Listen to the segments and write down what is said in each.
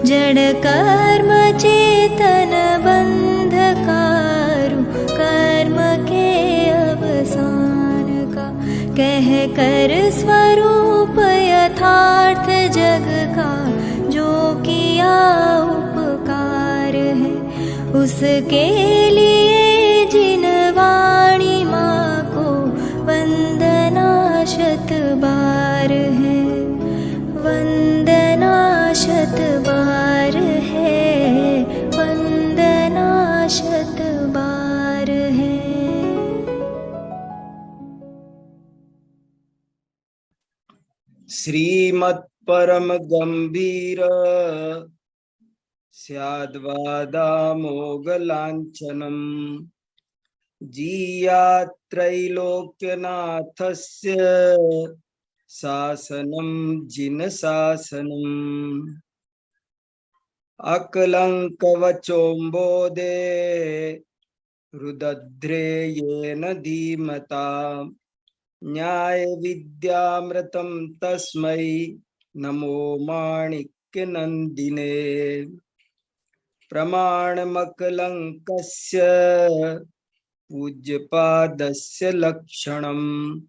जड़ कर्म चेतन बंधकारु कर्म के अवसान का। कह कर स्वरूप यथार्थ जग का जो किया उपकार है, उसके लिए जिन वाणी माँ को वंदना शत बार है, वंदना शत बार है, वंदना शत बार है। श्रीमत् परम गंभीर स्याद्वादामोगलांछनम् जीयात्रैलोक्यनाथस्य शासनं जिन शासनम्। अकलंकवचोम्बोदे रुदध्रेयेन धीमता न्याय विद्यामृतं तस्मै नमो माणिक्य नंदिने। प्रमाणमकलंकस्य पूज्यपादस्य लक्षणम्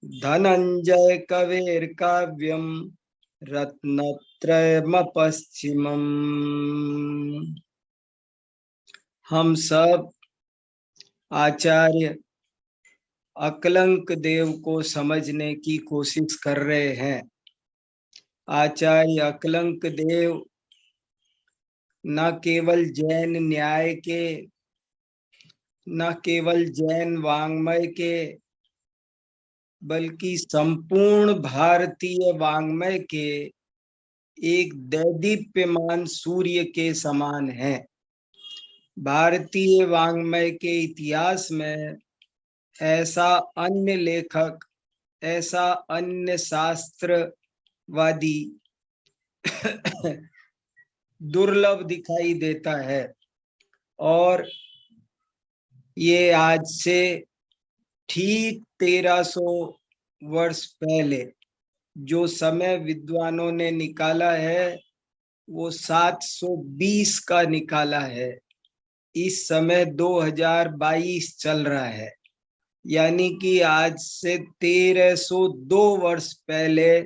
धनंजय कवेर्काव्यं रत्नत्रयमपश्चिमम्। हम सब आचार्य अकलंक देव को समझने की कोशिश कर रहे हैं। आचार्य अकलंक देव न केवल जैन न्याय के, न केवल जैन वाङ्मय के, बल्कि संपूर्ण भारतीय वाङ्मय के एक दैदीप्यमान सूर्य के समान है। भारतीय वाङ्मय के इतिहास में ऐसा अन्य लेखक, ऐसा अन्य शास्त्रवादी दुर्लभ दिखाई देता है। और ये आज से ठीक 1300 वर्ष पहले जो समय विद्वानों ने निकाला है वो 720 का निकाला है। इस समय 2022 चल रहा है, यानी कि आज से 1302 वर्ष पहले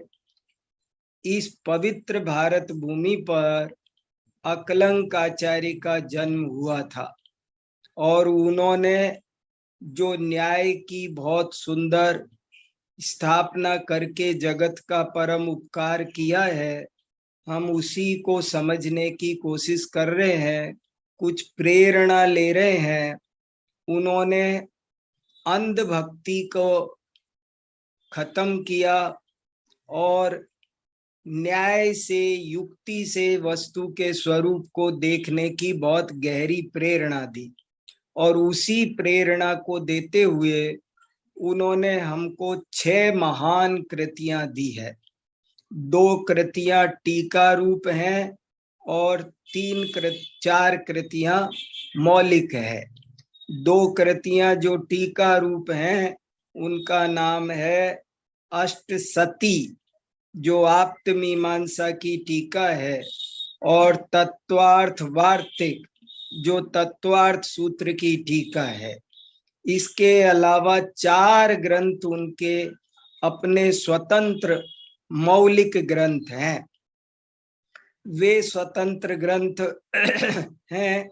इस पवित्र भारत भूमि पर अकलंक आचार्य का जन्म हुआ था। और उन्होंने जो न्याय की बहुत सुंदर स्थापना करके जगत का परम उपकार किया है, हम उसी को समझने की कोशिश कर रहे हैं, कुछ प्रेरणा ले रहे हैं। उन्होंने अंधभक्ति को खत्म किया और न्याय से, युक्ति से वस्तु के स्वरूप को देखने की बहुत गहरी प्रेरणा दी। और उसी प्रेरणा को देते हुए उन्होंने हमको 6 महान कृतियां दी है। 2 कृतियां टीका रूप हैं और 4 कृतियां मौलिक है। 2 कृतियां जो टीका रूप हैं उनका नाम है अष्टसती, जो आप्त मीमांसा की टीका है, और तत्वार्थ वार्तिक, जो तत्वार्थ सूत्र की टीका है। इसके अलावा 4 ग्रंथ उनके अपने स्वतंत्र मौलिक ग्रंथ हैं। वे स्वतंत्र ग्रंथ हैं,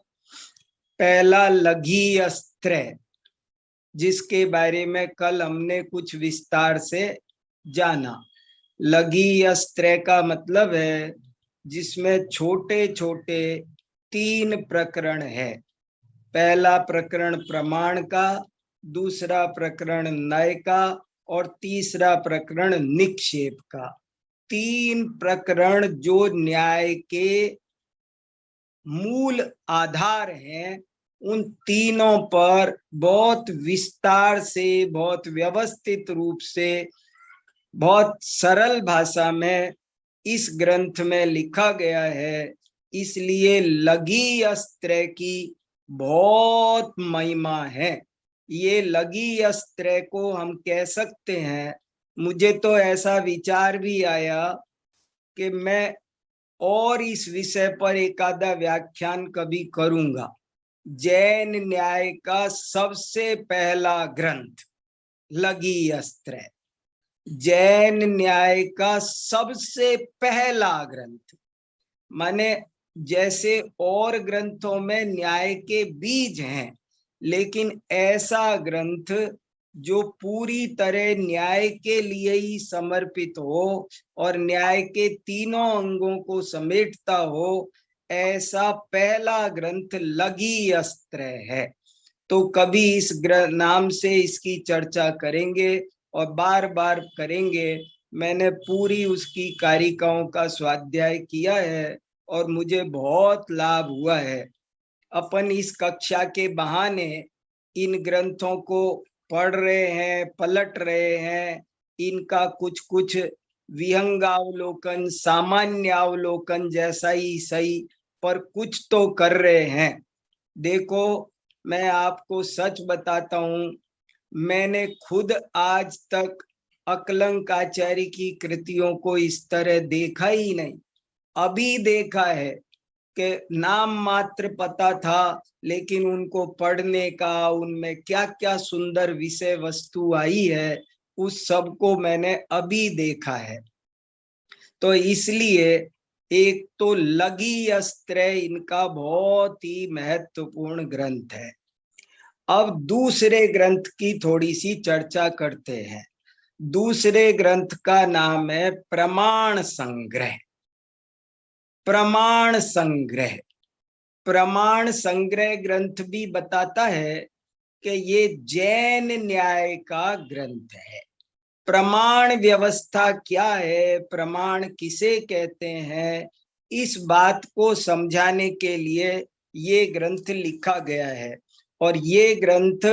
पहला लघी अस्त्र, जिसके बारे में कल हमने कुछ विस्तार से जाना। लघी अस्त्र का मतलब है जिसमें छोटे छोटे 3 प्रकरण है। पहला प्रकरण प्रमाण का, दूसरा प्रकरण न्याय का और तीसरा प्रकरण निक्षेप का। 3 प्रकरण जो न्याय के मूल आधार हैं, उन तीनों पर बहुत विस्तार से, बहुत व्यवस्थित रूप से, बहुत सरल भाषा में इस ग्रंथ में लिखा गया है। इसलिए लघी अस्त्र की बहुत महिमा है। ये लघी अस्त्र को हम कह सकते हैं। मुझे तो ऐसा विचार भी आया कि मैं और इस विषय पर एक आधा व्याख्यान कभी करूंगा। जैन न्याय का सबसे पहला ग्रंथ लघी अस्त्र, जैन न्याय का सबसे पहला ग्रंथ, माने जैसे और ग्रंथों में न्याय के बीज हैं, लेकिन ऐसा ग्रंथ जो पूरी तरह न्याय के लिए ही समर्पित हो और न्याय के तीनों अंगों को समेटता हो, ऐसा पहला ग्रंथ लघी अस्त्र है। तो कभी इस नाम से इसकी चर्चा करेंगे और बार बार करेंगे। मैंने पूरी उसकी कारिकाओं का स्वाध्याय किया है और मुझे बहुत लाभ हुआ है। अपन इस कक्षा के बहाने इन ग्रंथों को पढ़ रहे हैं, पलट रहे हैं, इनका कुछ कुछ विहंगावलोकन, सामान्य अवलोकन जैसा ही सही, पर कुछ तो कर रहे हैं। देखो, मैं आपको सच बताता हूं, मैंने खुद आज तक अकलंकाचार्य की कृतियों को इस तरह देखा ही नहीं। अभी देखा है कि नाम मात्र पता था, लेकिन उनको पढ़ने का, उनमें क्या क्या सुंदर विषय वस्तु आई है, उस सब को मैंने अभी देखा है। तो इसलिए एक तो लघी अस्त्र इनका बहुत ही महत्वपूर्ण ग्रंथ है। अब दूसरे ग्रंथ की थोड़ी सी चर्चा करते हैं। दूसरे ग्रंथ का नाम है प्रमाण संग्रह। प्रमाण संग्रह, प्रमाण संग्रह ग्रंथ भी बताता है कि ये जैन न्याय का ग्रंथ है। प्रमाण व्यवस्था क्या है, प्रमाण किसे कहते हैं, इस बात को समझाने के लिए ये ग्रंथ लिखा गया है। और ये ग्रंथ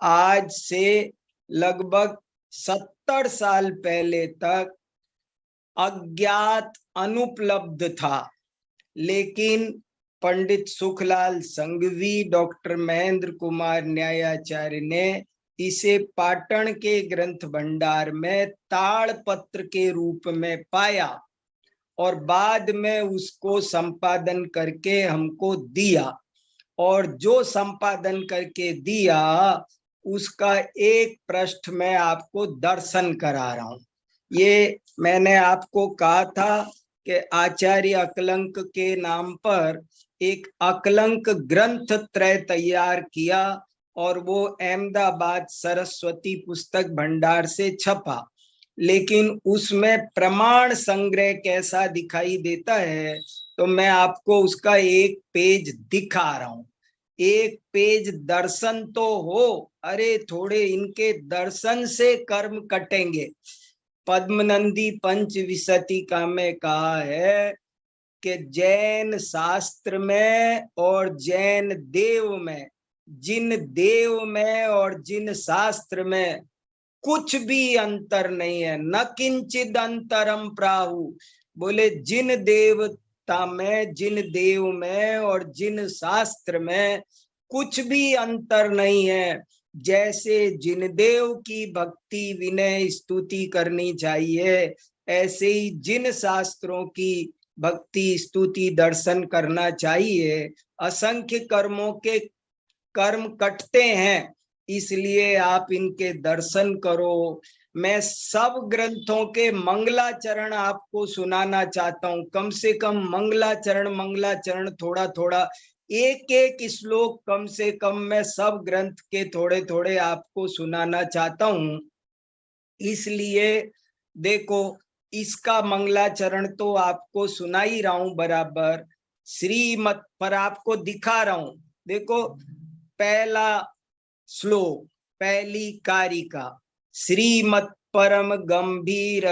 आज से लगभग 70 साल पहले तक अज्ञात, अनुपलब्ध था, लेकिन पंडित सुखलाल संघवी, डॉक्टर महेंद्र कुमार न्यायाचार्य ने इसे पाटन के ग्रंथ भंडार में ताड़पत्र के रूप में पाया और बाद में उसको संपादन करके हमको दिया। और जो संपादन करके दिया उसका एक पृष्ठ मैं आपको दर्शन करा रहा हूं। ये मैंने आपको कहा था कि आचार्य अकलंक के नाम पर एक अकलंक ग्रंथ त्रय तैयार किया और वो अहमदाबाद सरस्वती पुस्तक भंडार से छपा, लेकिन उसमें प्रमाण संग्रह कैसा दिखाई देता है, तो मैं आपको उसका एक पेज दिखा रहा हूं। एक पेज दर्शन तो हो, अरे थोड़े इनके दर्शन से कर्म कटेंगे। पद्मनंदी पंचविंशतिका में कहा है कि जैन शास्त्र में और जैन देव में, जिन देव में और जिन शास्त्र में कुछ भी अंतर नहीं है, न किंचित अंतरम प्राहु। बोले जिन देवता में, जिन देव में और जिन शास्त्र में कुछ भी अंतर नहीं है। जैसे जिन देव की भक्ति विनय स्तुति करनी चाहिए, ऐसे ही जिन शास्त्रों की भक्ति स्तुति दर्शन करना चाहिए। असंख्य कर्मों के कर्म कटते हैं, इसलिए आप इनके दर्शन करो। मैं सब ग्रंथों के मंगलाचरण आपको सुनाना चाहता हूं, कम से कम मंगलाचरण मंगलाचरण थोड़ा थोड़ा, एक एक श्लोक कम से कम मैं सब ग्रंथ के थोड़े थोड़े आपको सुनाना चाहता हूं। इसलिए देखो, इसका मंगलाचरण तो आपको सुना ही रहा हूं बराबर, श्रीमत पर आपको दिखा रहा हूं। देखो, पहला श्लोक, पहली कारिका, श्रीमत् परम गंभीर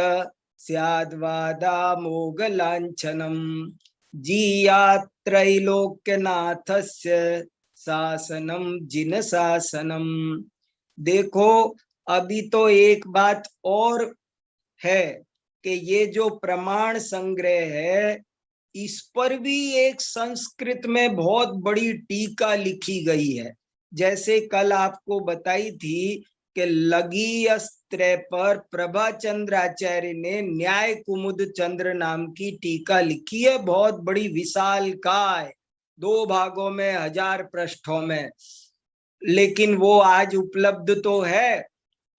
स्याद्वादा मोग लांछनम जीयात्रैलोक्यनाथस्य शासनम जिन शासनम। देखो, अभी तो एक बात और है कि ये जो प्रमाण संग्रह है, इस पर भी एक संस्कृत में बहुत बड़ी टीका लिखी गई है। जैसे कल आपको बताई थी कि लगी अस्त्र पर प्रभाचंद्र आचार्य ने न्याय कुमुद चंद्र नाम की टीका लिखी है, बहुत बड़ी विशाल काय, 2 भागों में 1000 पृष्ठों में। लेकिन वो आज उपलब्ध तो है,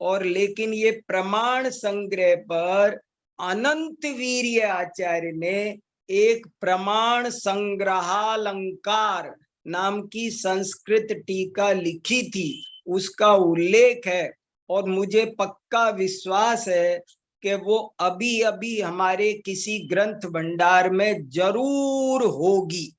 और लेकिन ये प्रमाण संग्रह पर अनंत वीर्य आचार्य ने एक प्रमाण संग्रहालंकार नाम की संस्कृत टीका लिखी थी, उसका उल्लेख है। और मुझे पक्का विश्वास है कि वो अभी अभी हमारे किसी ग्रंथ भंडार में जरूर होगी।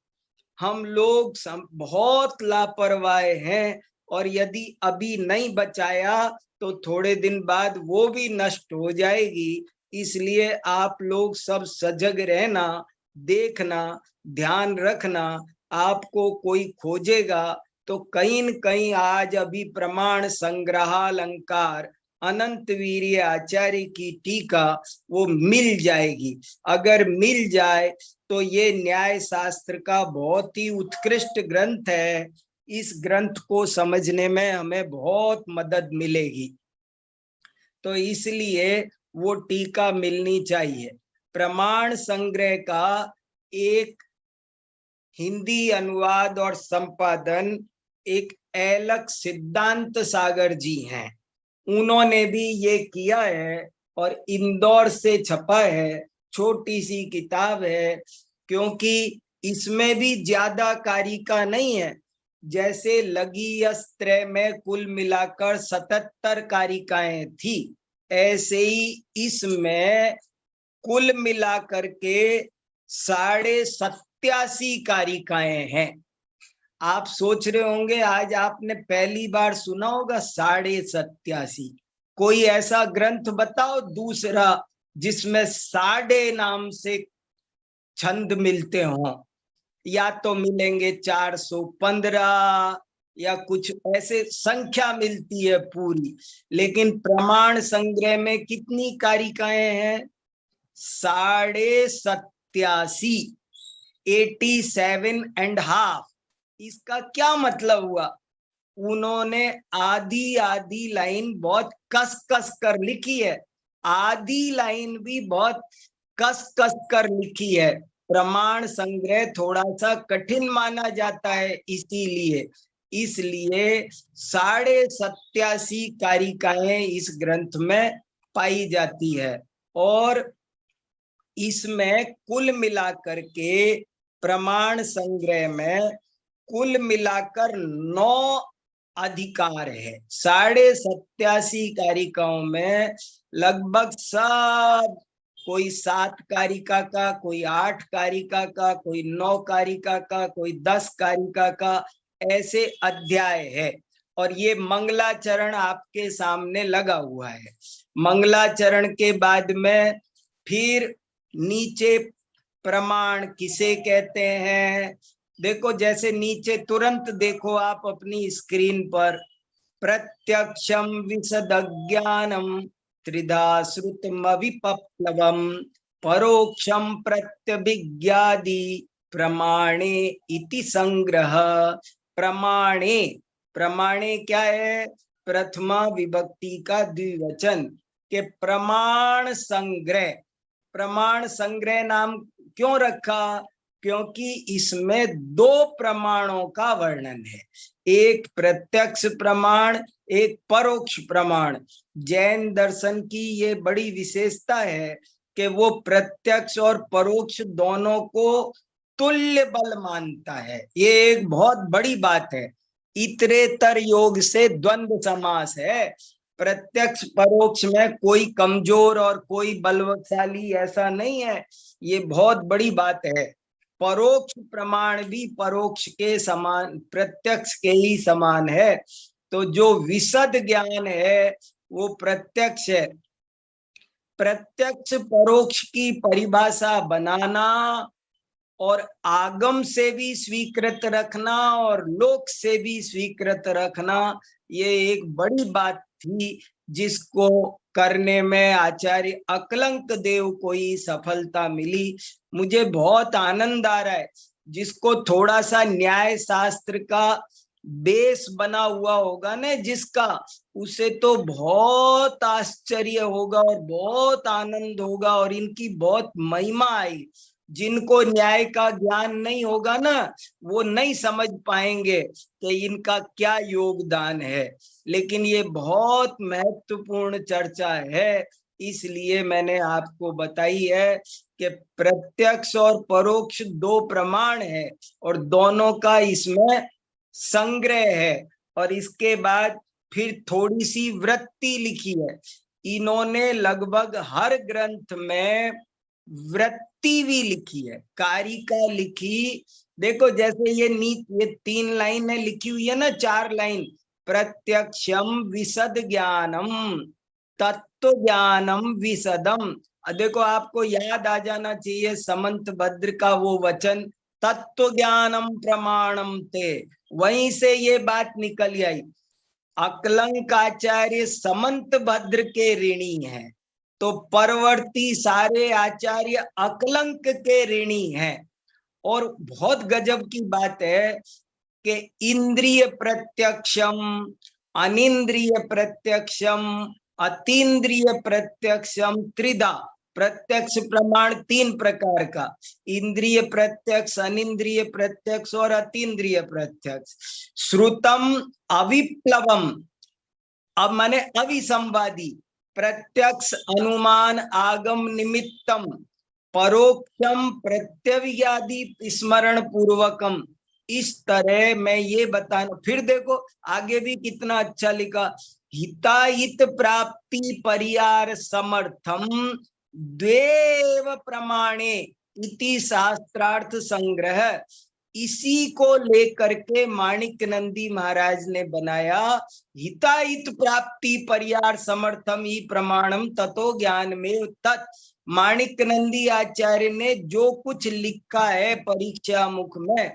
हम लोग बहुत लापरवाह हैं, और यदि अभी नहीं बचाया तो थोड़े दिन बाद वो भी नष्ट हो जाएगी। इसलिए आप लोग सब सजग रहना, देखना, ध्यान रखना। आपको कोई खोजेगा तो कहीं न कहीं आज अभी प्रमाण संग्रहालंकार अनंत वीर्य आचार्य की टीका वो मिल जाएगी। अगर मिल जाए तो ये न्याय शास्त्र का बहुत ही उत्कृष्ट ग्रंथ है। इस ग्रंथ को समझने में हमें बहुत मदद मिलेगी, तो इसलिए वो टीका मिलनी चाहिए। प्रमाण संग्रह का एक हिंदी अनुवाद और संपादन एक एलक सिद्धांत सागर जी हैं, उन्होंने भी ये किया है और इंदौर से छपा है। छोटी सी किताब है, क्योंकि इसमें भी ज्यादा कारिका नहीं है। जैसे लगी अस्त्र में कुल मिलाकर 77 कारिकाएं थी, ऐसे ही इसमें कुल मिलाकर के 87.5 कारिकाएं हैं। आप सोच रहे होंगे, आज आपने पहली बार सुना होगा 87.5। कोई ऐसा ग्रंथ बताओ दूसरा जिसमें साढ़े नाम से छंद मिलते हों। या तो मिलेंगे 415 या कुछ ऐसे संख्या मिलती है पूरी। लेकिन प्रमाण संग्रह में कितनी कारिकाएं हैं? 87.5, 87.5। इसका क्या मतलब हुआ? उन्होंने आधी आधी लाइन बहुत कस कस कर लिखी है, आधी लाइन भी बहुत कस कस कर लिखी है। प्रमाण संग्रह थोड़ा सा कठिन माना जाता है, इसलिए 87.5 कारिकाएं इस ग्रंथ में पाई जाती है। और इसमें कुल मिलाकर के प्रमाण संग्रह में कुल मिलाकर 9 अधिकार है। 87.5 कारिकाओं में लगभग सब, कोई 7 कारिका का, कोई 8 कारिका का, कोई 9 कारिका का, कोई 10 कारिका का, ऐसे अध्याय है। और ये मंगलाचरण आपके सामने लगा हुआ है। मंगलाचरण के बाद में फिर नीचे प्रमाण किसे कहते हैं, देखो जैसे नीचे तुरंत देखो आप अपनी स्क्रीन पर, प्रत्यक्षम विशदज्ञानम त्रिधा श्रुतमविपप्लवम परोक्षम प्रत्यभिज्ञादि प्रमाणे इति संग्रह। प्रमाणे, प्रमाणे क्या है? प्रथमा विभक्ति का द्विवचन के प्रमाण संग्रह। प्रमाण संग्रह नाम क्यों रखा? क्योंकि इसमें 2 प्रमाणों का वर्णन है, एक प्रत्यक्ष प्रमाण, एक परोक्ष प्रमाण। जैन दर्शन की ये बड़ी विशेषता है कि वो प्रत्यक्ष और परोक्ष दोनों को तुल्य बल मानता है। ये एक बहुत बड़ी बात है। इतरेतर योग से द्वंद्व समास है। प्रत्यक्ष परोक्ष में कोई कमजोर और कोई बलशाली ऐसा नहीं है, ये बहुत बड़ी बात है। परोक्ष प्रमाण भी परोक्ष के समान, प्रत्यक्ष के ही समान है। तो जो विशद ज्ञान है वो प्रत्यक्ष है। प्रत्यक्ष परोक्ष की परिभाषा बनाना और आगम से भी स्वीकृत रखना और लोक से भी स्वीकृत रखना, ये एक बड़ी बात थी जिसको करने में आचार्य अकलंक देव को ही सफलता मिली। मुझे बहुत आनंद आ रहा है। जिसको थोड़ा सा न्याय शास्त्र का बेस बना हुआ होगा ना जिसका, उसे तो बहुत आश्चर्य होगा और बहुत आनंद होगा और इनकी बहुत महिमा आई। जिनको न्याय का ज्ञान नहीं होगा ना, वो नहीं समझ पाएंगे कि इनका क्या योगदान है। लेकिन ये बहुत महत्वपूर्ण चर्चा है, इसलिए मैंने आपको बताई है कि प्रत्यक्ष और परोक्ष दो प्रमाण है और दोनों का इसमें संग्रह है। और इसके बाद फिर थोड़ी सी वृत्ति लिखी है। इन्होंने लगभग हर ग्रंथ में वृत्ति भी लिखी है, कारिका लिखी। देखो जैसे ये 3 लाइनें लिखी हुई है ना, 4 लाइन, प्रत्यक्षम विशद ज्ञानम तत्व ज्ञानम विशदम। देखो आपको याद आ जाना चाहिए समंत भद्र का वो वचन, तत्व ज्ञानम प्रमाणम ते, वहीं से ये बात निकल आई। अकलंक आचार्य समंत भद्र के ऋणी हैं, तो परवर्ती सारे आचार्य अकलंक के ऋणी हैं। और बहुत गजब की बात है कि इंद्रिय प्रत्यक्षम, अनिंद्रिय प्रत्यक्षम, अतीन्द्रिय प्रत्यक्षम, त्रिधा प्रत्यक्ष प्रमाण 3 प्रकार का, इंद्रिय प्रत्यक्ष, अनिंद्रिय प्रत्यक्ष और अतीन्द्रिय प्रत्यक्ष। श्रुतम अविप्लवम, अब माने अविसंवादी, प्रत्यक्ष अनुमान आगम निमित्तम, परोक्षम प्रत्यविज्ञादि स्मरण पूर्वकम। इस तरह मैं ये बताना, फिर देखो आगे भी कितना अच्छा लिखा, हिताहित प्राप्ति परियार समर्थम द्वेव प्रमाणे इति शास्त्रार्थ संग्रह। इसी को लेकर के माणिक नंदी महाराज ने बनाया, हिताहित प्राप्ति परियार समर्थम ही प्रमाणम ततो ज्ञान में तत्। माणिक नंदी आचार्य ने जो कुछ लिखा है परीक्षा मुख में,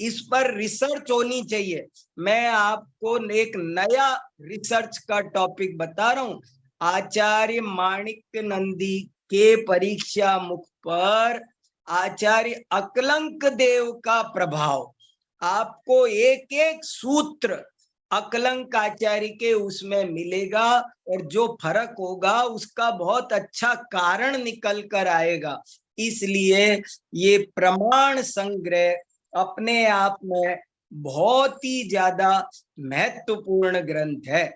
इस पर रिसर्च होनी चाहिए। मैं आपको एक नया रिसर्च का टॉपिक बता रहा हूं, आचार्य माणिक नंदी के परीक्षा मुख पर आचार्य अकलंक देव का प्रभाव। आपको एक एक सूत्र अकलंक आचार्य के उसमें मिलेगा और जो फर्क होगा उसका बहुत अच्छा कारण निकल कर आएगा। इसलिए ये प्रमाण संग्रह अपने आप में बहुत ही ज्यादा महत्वपूर्ण ग्रंथ है।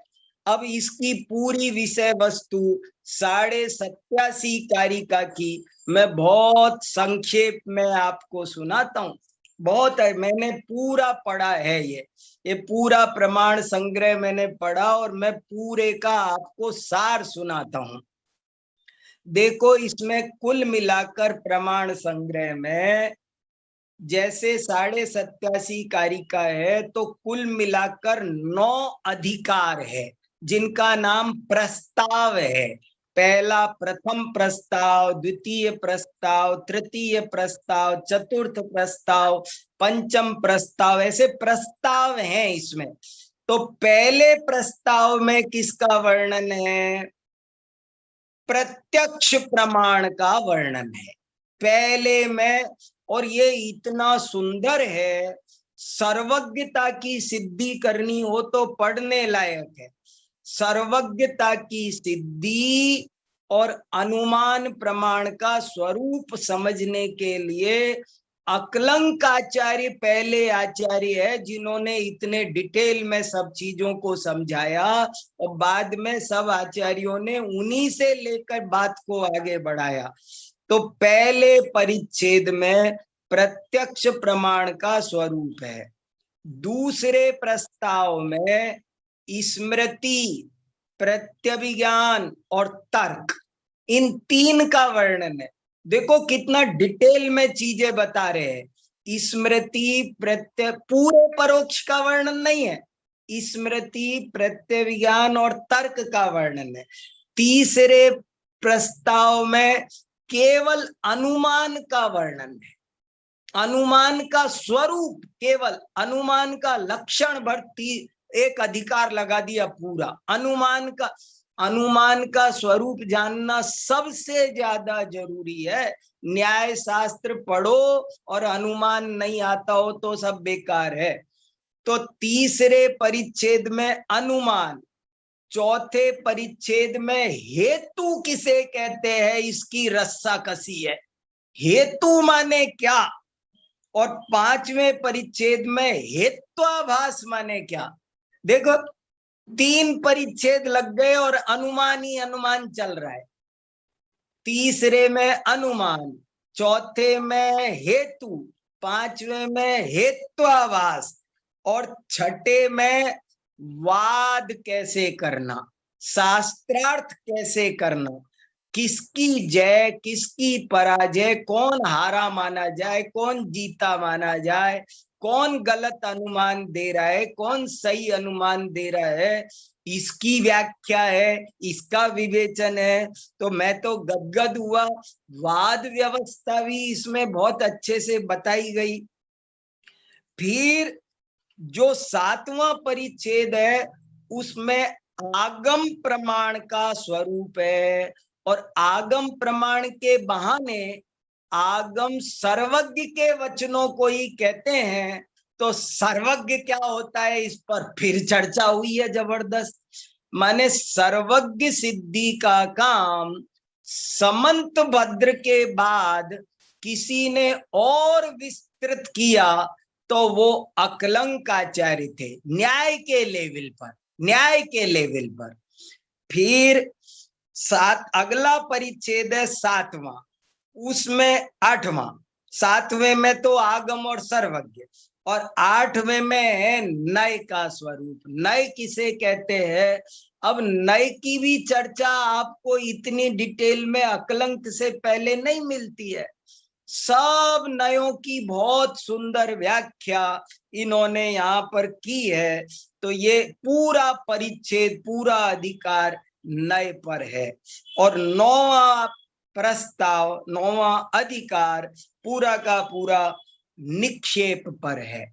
अब इसकी पूरी विषय वस्तु 87.5 कारिका की मैं बहुत संक्षेप में आपको सुनाता हूँ। बहुत है, मैंने पूरा पढ़ा है, ये पूरा प्रमाण संग्रह मैंने पढ़ा और मैं पूरे का आपको सार सुनाता हूँ। देखो इसमें कुल मिलाकर प्रमाण संग्रह में जैसे 87.5 कारिका है, तो कुल मिलाकर 9 अधिकार है जिनका नाम प्रस्ताव है। पहला प्रथम प्रस्ताव, द्वितीय प्रस्ताव, तृतीय प्रस्ताव, चतुर्थ प्रस्ताव, पंचम प्रस्ताव, ऐसे प्रस्ताव हैं इसमें। तो पहले प्रस्ताव में किसका वर्णन है? प्रत्यक्ष प्रमाण का वर्णन है पहले में। और ये इतना सुंदर है, सर्वज्ञता की सिद्धि करनी हो तो पढ़ने लायक है। सर्वज्ञता की सिद्धि और अनुमान प्रमाण का स्वरूप समझने के लिए अकलंक आचार्य पहले आचार्य है जिन्होंने इतने डिटेल में सब चीजों को समझाया, और बाद में सब आचार्यों ने उन्हीं से लेकर बात को आगे बढ़ाया। तो पहले परिच्छेद में प्रत्यक्ष प्रमाण का स्वरूप है। दूसरे प्रस्ताव में स्मृति, प्रत्यभिज्ञान और तर्क, इन 3 का वर्णन है। देखो कितना डिटेल में चीजें बता रहे हैं। स्मृति पूरे परोक्ष का वर्णन नहीं है, स्मृति, प्रत्यभिज्ञान और तर्क का वर्णन है। तीसरे प्रस्ताव में केवल अनुमान का वर्णन है, अनुमान का स्वरूप, केवल अनुमान का लक्षण भर एक अधिकार लगा दिया पूरा। अनुमान का स्वरूप जानना सबसे ज्यादा जरूरी है। न्याय शास्त्र पढ़ो और अनुमान नहीं आता हो तो सब बेकार है। तो तीसरे परिच्छेद में अनुमान, चौथे परिच्छेद में हेतु किसे कहते हैं इसकी रस्साकसी है, हेतु माने क्या, और पांचवें परिच्छेद में हेत्वाभास माने क्या। देखो 3 परिच्छेद लग गए और अनुमान ही अनुमान चल रहा है। तीसरे में अनुमान, चौथे में हेतु, पांचवें में हेत्वाभास और छठे में वाद कैसे करना, शास्त्रार्थ कैसे करना, किसकी जय किसकी पराजय, कौन हारा माना जाए कौन जीता माना जाए, कौन गलत अनुमान दे रहा है कौन सही अनुमान दे रहा है, इसकी व्याख्या है, इसका विवेचन है। तो मैं तो गदगद हुआ। वाद व्यवस्था भी इसमें बहुत अच्छे से बताई गई। फिर जो 7वां परिच्छेद है उसमें आगम प्रमाण का स्वरूप है, और आगम प्रमाण के बहाने आगम सर्वज्ञ के वचनों को ही कहते हैं। तो सर्वज्ञ क्या होता है इस पर फिर चर्चा हुई है जबरदस्त। माने सर्वज्ञ सिद्धि का काम समंत भद्र के बाद किसी ने और विस्तृत किया तो वो अकलंकाचार्य थे, न्याय के लेवल पर, न्याय के लेवल पर। फिर अगला परिच्छेद है 7वां, उसमें 8वां। 7वें में तो आगम और सर्वज्ञ, और 8वें में है नय का स्वरूप। नय किसे कहते हैं, अब नय की भी चर्चा आपको इतनी डिटेल में अकलंक से पहले नहीं मिलती है। सब नयों की बहुत सुंदर व्याख्या इन्होंने यहाँ पर की है। तो ये पूरा परिच्छेद, पूरा अधिकार नय पर है, और 9वां प्रस्ताव, 9वां अधिकार पूरा का पूरा निक्षेप पर है।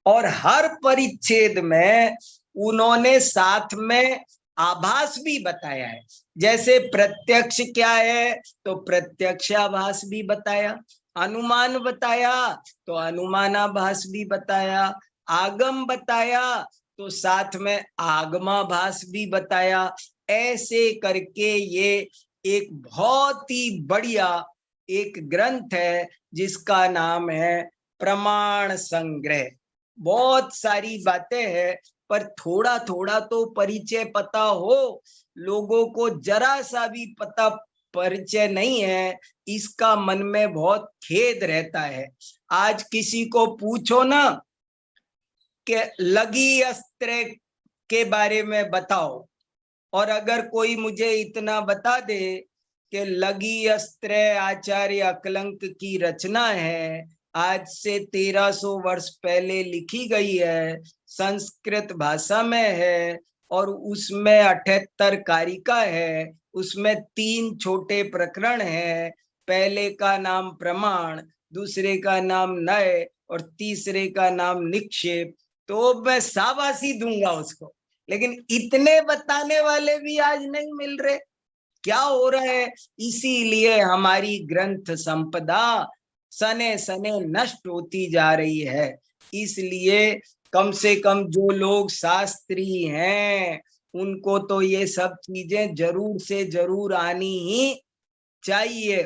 और हर परिच्छेद में उन्होंने साथ में आभास भी बताया है। जैसे प्रत्यक्ष क्या है तो प्रत्यक्षाभास भी बताया, अनुमान बताया तो अनुमानाभास भी बताया, आगम बताया तो साथ में आगमाभास भी बताया। ऐसे करके ये एक बहुत ही बढ़िया एक ग्रंथ है जिसका नाम है प्रमाण संग्रह। बहुत सारी बातें हैं, पर थोड़ा थोड़ा तो परिचय पता हो। लोगों को जरा सा भी पता परिचय नहीं है, इसका मन में बहुत खेद रहता है। आज किसी को पूछो ना कि लगी अस्त्र के बारे में बताओ, और अगर कोई मुझे इतना बता दे कि लगी अस्त्र आचार्य अकलंक की रचना है, आज से 1300 वर्ष पहले लिखी गई है, संस्कृत भाषा में है, और उसमें 78 कारिका है, उसमें 3 छोटे प्रकरण हैं। पहले का नाम प्रमाण, दूसरे का नाम नय, और तीसरे का नाम निक्षेप। तो मैं शाबाशी दूंगा उसको, लेकिन इतने बताने वाले भी आज नहीं मिल रहे। क्या हो रहा है? इसीलिए हमारी ग्रंथ संपदा सने सने नष्ट होती जा रही है। इसलिए कम से कम जो लोग शास्त्री हैं उनको तो ये सब चीजें जरूर से जरूर आनी ही चाहिए,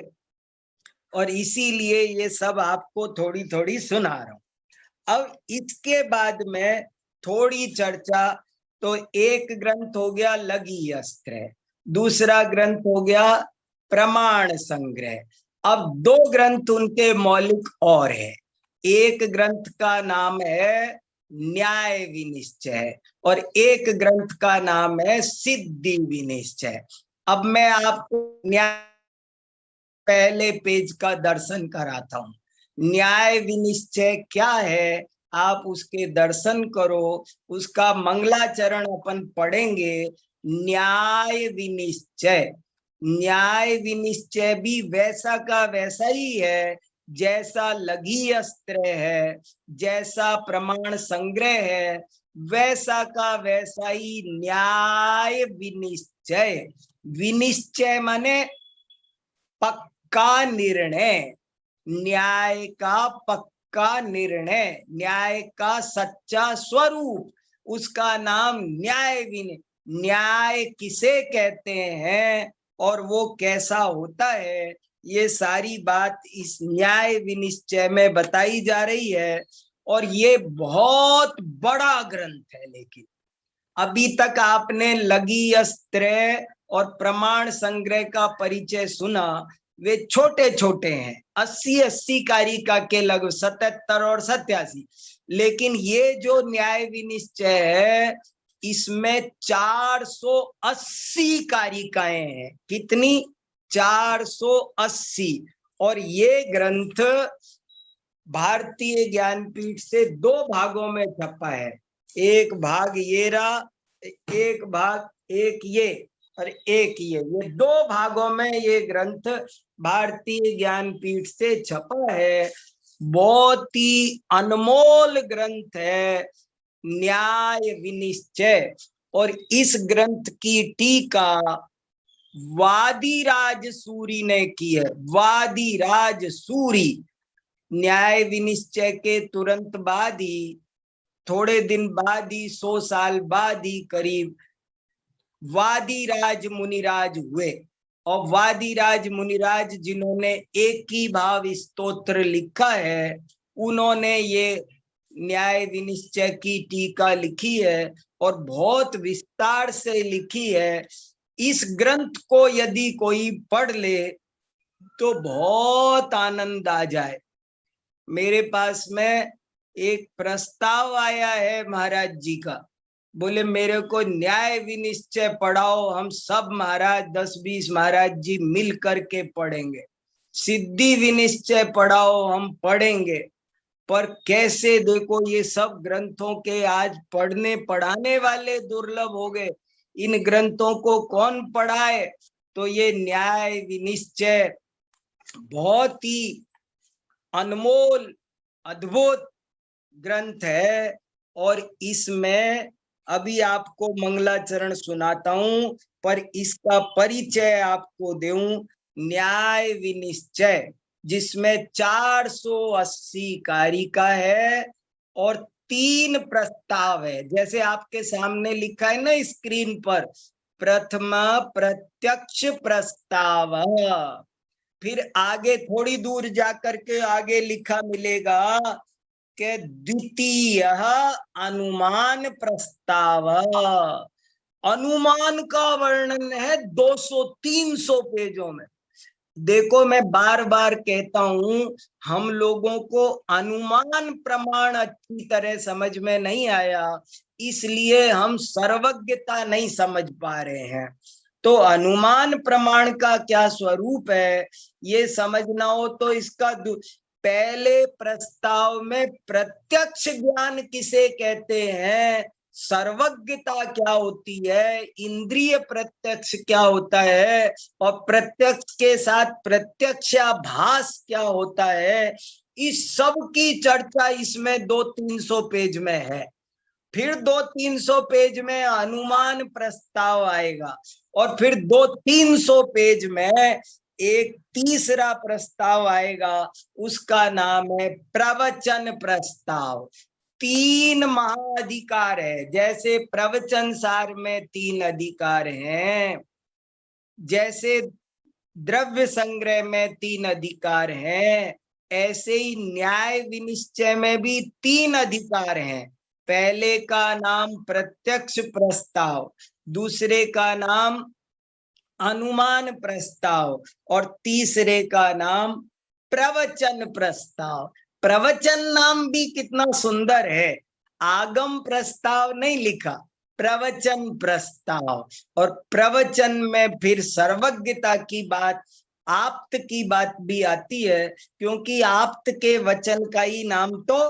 और इसीलिए ये सब आपको थोड़ी थोड़ी सुना रहा हूं। अब इसके बाद में थोड़ी चर्चा, तो एक ग्रंथ हो गया लगी अस्त्र, दूसरा ग्रंथ हो गया प्रमाण संग्रह। अब 2 ग्रंथ उनके मौलिक और है। एक ग्रंथ का नाम है न्याय विनिश्चय, और एक ग्रंथ का नाम है सिद्धि विनिश्चय। अब मैं आपको न्याय पहले पेज का दर्शन कराता हूं। न्याय विनिश्चय क्या है आप उसके दर्शन करो, उसका मंगलाचरण अपन पढ़ेंगे। न्याय विनिश्चय, न्याय विनिश्चय भी वैसा का वैसा ही है जैसा लगी अस्त्र है, जैसा प्रमाण संग्रह है, वैसा का वैसा ही न्याय विनिश्चय। विनिश्चय माने पक्का निर्णय, न्याय का पक्का निर्णय, न्याय का सच्चा स्वरूप, उसका नाम न्याय विनिश्चय। न्याय किसे कहते हैं और वो कैसा होता है, ये सारी बात इस न्याय विनिश्चय में बताई जा रही है। और ये बहुत बड़ा ग्रंथ है, लेकिन अभी तक आपने लघु अस्त्र और प्रमाण संग्रह का परिचय सुना, वे छोटे छोटे हैं, 80 कारिका के लगभग 77 और 87। लेकिन ये जो न्याय विनिश्चय है इसमें 480 कारिकाएं हैं। कितनी? 480। और ये ग्रंथ भारतीय ज्ञानपीठ से 2 भागों में छपा है। एक भाग ये रहा, एक भाग एक ये और एक ये 2 भागों में ये ग्रंथ भारतीय ज्ञानपीठ से छपा है। बहुत ही अनमोल ग्रंथ है न्याय विनिश्चय। और इस ग्रंथ की टीका वादिराज सूरी ने की है। वादिराज सूरी न्याय विनिश्चय के तुरंत बाद ही, थोड़े दिन बाद ही, 100 साल बाद ही करीब वादिराज मुनिराज हुए। और वादिराज मुनिराज जिन्होंने एक ही भाव स्तोत्र लिखा है, उन्होंने ये न्याय विनिश्चय की टीका लिखी है और बहुत विस्तार से लिखी है। इस ग्रंथ को यदि कोई पढ़ ले तो बहुत आनंद आ जाए। मेरे पास में एक प्रस्ताव आया है महाराज जी का, बोले मेरे को न्याय विनिश्चय पढ़ाओ, हम सब महाराज 10-20 महाराज जी मिल करके पढ़ेंगे। सिद्धि विनिश्चय पढ़ाओ, हम पढ़ेंगे। पर कैसे, देखो ये सब ग्रंथों के आज पढ़ने पढ़ाने वाले दुर्लभ हो गए, इन ग्रंथों को कौन पढ़ाए। तो ये न्याय विनिश्चय बहुत ही अनमोल अद्भुत ग्रंथ है। और इसमें अभी आपको मंगलाचरण सुनाता हूं, पर इसका परिचय आपको दूं। न्याय विनिश्चय जिसमें 480 कारिका है और 3 प्रस्ताव है, जैसे आपके सामने लिखा है ना स्क्रीन पर, प्रथम प्रत्यक्ष प्रस्ताव। फिर आगे थोड़ी दूर जाकर के आगे लिखा मिलेगा कि द्वितीय अनुमान प्रस्ताव। अनुमान का वर्णन है 200-300 पेजों में। देखो मैं बार बार कहता हूं, हम लोगों को अनुमान प्रमाण अच्छी तरह समझ में नहीं आया, इसलिए हम सर्वज्ञता नहीं समझ पा रहे हैं। तो अनुमान प्रमाण का क्या स्वरूप है ये समझना हो तो इसका पहले प्रस्ताव में प्रत्यक्ष ज्ञान किसे कहते हैं, सर्वज्ञता क्या होती है, इंद्रिय प्रत्यक्ष क्या होता है, और प्रत्यक्ष के साथ प्रत्यक्षाभास क्या होता है, इस सब की चर्चा इसमें 200-300 पेज में है। फिर 200-300 पेज में अनुमान प्रस्ताव आएगा और फिर 200-300 पेज में एक तीसरा प्रस्ताव आएगा, उसका नाम है प्रवचन प्रस्ताव। 3 महाअधिकार है, जैसे प्रवचन सार में 3 अधिकार हैं, जैसे द्रव्य संग्रह में 3 अधिकार हैं, ऐसे ही न्याय विनिश्चय में भी 3 अधिकार हैं। पहले का नाम प्रत्यक्ष प्रस्ताव, दूसरे का नाम अनुमान प्रस्ताव और तीसरे का नाम प्रवचन प्रस्ताव। प्रवचन नाम भी कितना सुंदर है, आगम प्रस्ताव नहीं लिखा, प्रवचन प्रस्ताव। और प्रवचन में फिर सर्वज्ञता की बात, आप्त की बात भी आती है, क्योंकि आप्त के वचन का ही नाम तो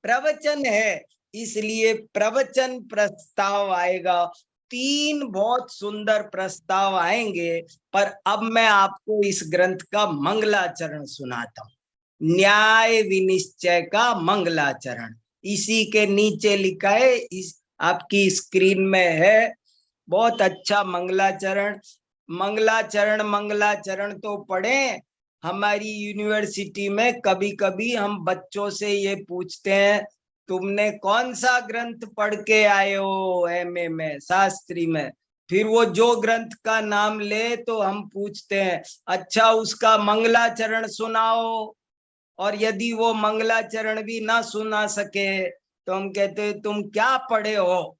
प्रवचन है, इसलिए प्रवचन प्रस्ताव आएगा। 3 बहुत सुंदर प्रस्ताव आएंगे। पर अब मैं आपको इस ग्रंथ का मंगलाचरण सुनाता हूं, न्याय विनिश्चय का मंगलाचरण। इसी के नीचे लिखा है, इस आपकी स्क्रीन में है, बहुत अच्छा मंगलाचरण। मंगलाचरण मंगलाचरण तो पढ़े। हमारी यूनिवर्सिटी में कभी कभी हम बच्चों से ये पूछते हैं, तुमने कौन सा ग्रंथ पढ़ के आए हो एमए में, शास्त्री में? फिर वो जो ग्रंथ का नाम ले तो हम पूछते हैं अच्छा उसका मंगलाचरण सुनाओ, और यदि वो मंगलाचरण भी ना सुना सके तो हम कहते तुम क्या पढ़े हो?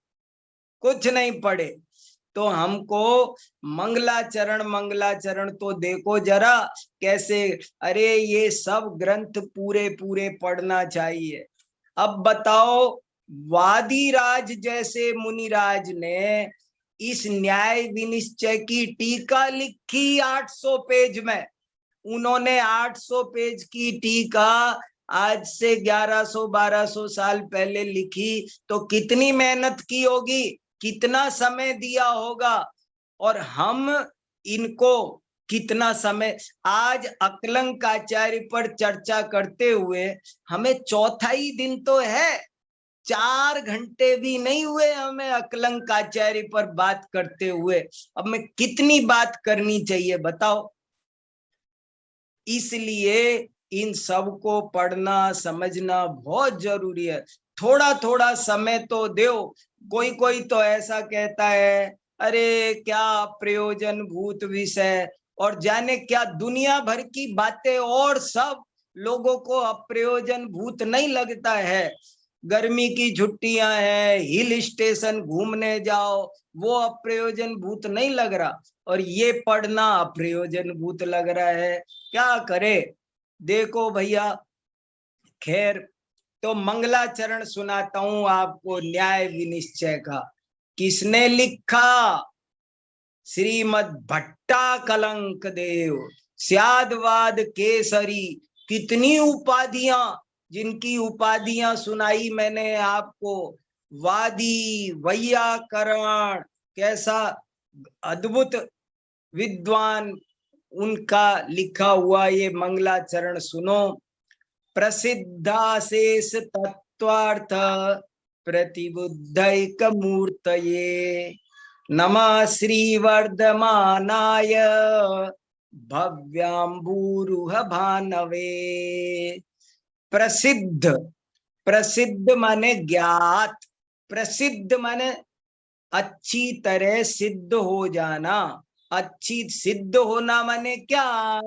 कुछ नहीं पढ़े। तो हमको मंगलाचरण मंगलाचरण तो देखो जरा कैसे, अरे ये सब ग्रंथ पूरे पूरे पढ़ना चाहिए। अब बताओ, वादीराज जैसे मुनिराज ने इस न्याय विनिश्चय की टीका लिखी 800 पेज में। उन्होंने 800 पेज की टीका आज से 1100-1200 साल पहले लिखी, तो कितनी मेहनत की होगी, कितना समय दिया होगा, और हम इनको कितना समय। आज अकलंकाचार्य पर चर्चा करते हुए हमें चौथा ही दिन तो है, 4 घंटे भी नहीं हुए हमें अकलंकाचार्य पर बात करते हुए। अब मैं कितनी बात करनी चाहिए बताओ। इसलिए इन सब को पढ़ना समझना बहुत जरूरी है। थोड़ा थोड़ा समय तो दो। कोई कोई तो ऐसा कहता है अरे क्या प्रयोजन भूत विषय, और जाने क्या दुनिया भर की बातें, और सब लोगों को अप्रयोजन भूत नहीं लगता है। गर्मी की छुट्टियां हैं, हिल स्टेशन घूमने जाओ, वो अप्रयोजन भूत नहीं लग रहा, और ये पढ़ना अप्रयोजन भूत लग रहा है। क्या करे? देखो भैया, खैर, तो मंगलाचरण सुनाता हूं आपको न्याय विनिश्चय का। किसने लिखा? श्रीमद भट्टा कलंक देव, स्यादवाद केसरी। कितनी उपाधियां, जिनकी उपाधियां सुनाई मैंने आपको। वादी, वैयाकरण, कैसा अद्भुत विद्वान, उनका लिखा हुआ ये मंगलाचरण सुनो। प्रसिद्धाशेष तत्वार्थ प्रतिबुद्धैक मूर्तये, नमः श्री वर्धमानाय भव्याम्बुरुह भानवे। प्रसिद्ध, प्रसिद्ध माने ज्ञात, प्रसिद्ध माने अच्छी तरह सिद्ध हो जाना। अच्छी सिद्ध होना माने क्या?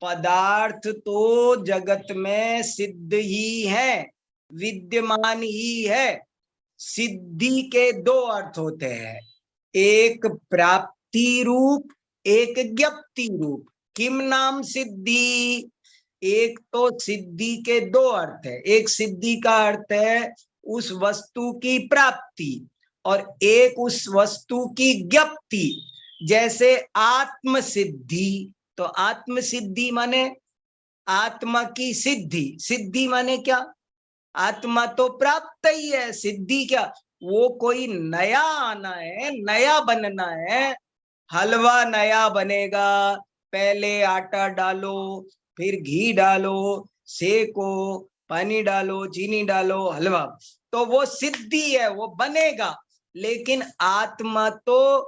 पदार्थ तो जगत में सिद्ध ही है, विद्यमान ही है। सिद्धि के दो अर्थ होते हैं, एक प्राप्ति रूप, एक ज्ञप्ति रूप। किम नाम सिद्धि? एक तो सिद्धि के दो अर्थ है, एक सिद्धि का अर्थ है उस वस्तु की प्राप्ति, और एक उस वस्तु की ज्ञप्ति। जैसे आत्म सिद्धि, तो आत्म सिद्धि माने आत्मा की सिद्धि। सिद्धि माने क्या? आत्मा तो प्राप्त ही है, सिद्धि क्या? वो कोई नया आना है, नया बनना है। हलवा नया बनेगा, पहले आटा डालो, फिर घी डालो, सेको, पानी डालो, चीनी डालो, हलवा। तो वो सिद्धि है, वो बनेगा। लेकिन आत्मा तो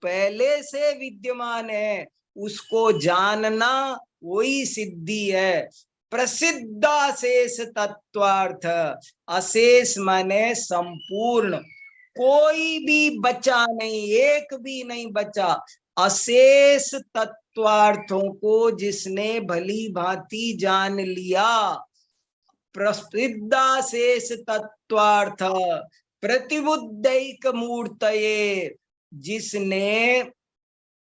पहले से विद्यमान है, उसको जानना वही सिद्धि है। प्रसिद्धाशेष तत्वार्थ, अशेष माने संपूर्ण, कोई भी बचा नहीं, एक भी नहीं बचा। अशेष तत्वार्थों को जिसने भली भांति जान लिया, प्रसिद्धाशेष तत्वार्थ प्रतिबुद्धैक मूर्तये, जिसने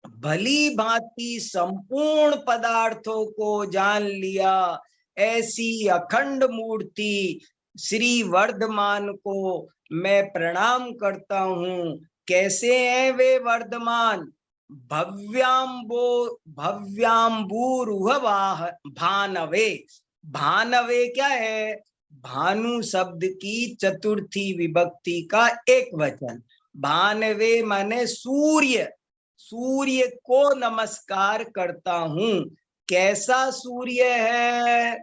भली भांति संपूर्ण पदार्थों को जान लिया, ऐसी अखंड मूर्ति श्री वर्धमान को मैं प्रणाम करता हूं। कैसे हैं वे वर्धमान? भव्याम्बुरुह भानवे। भानवे क्या है? भानु शब्द की चतुर्थी विभक्ति का एक वचन। भानवे माने सूर्य। सूर्य को नमस्कार करता हूं। कैसा सूर्य है?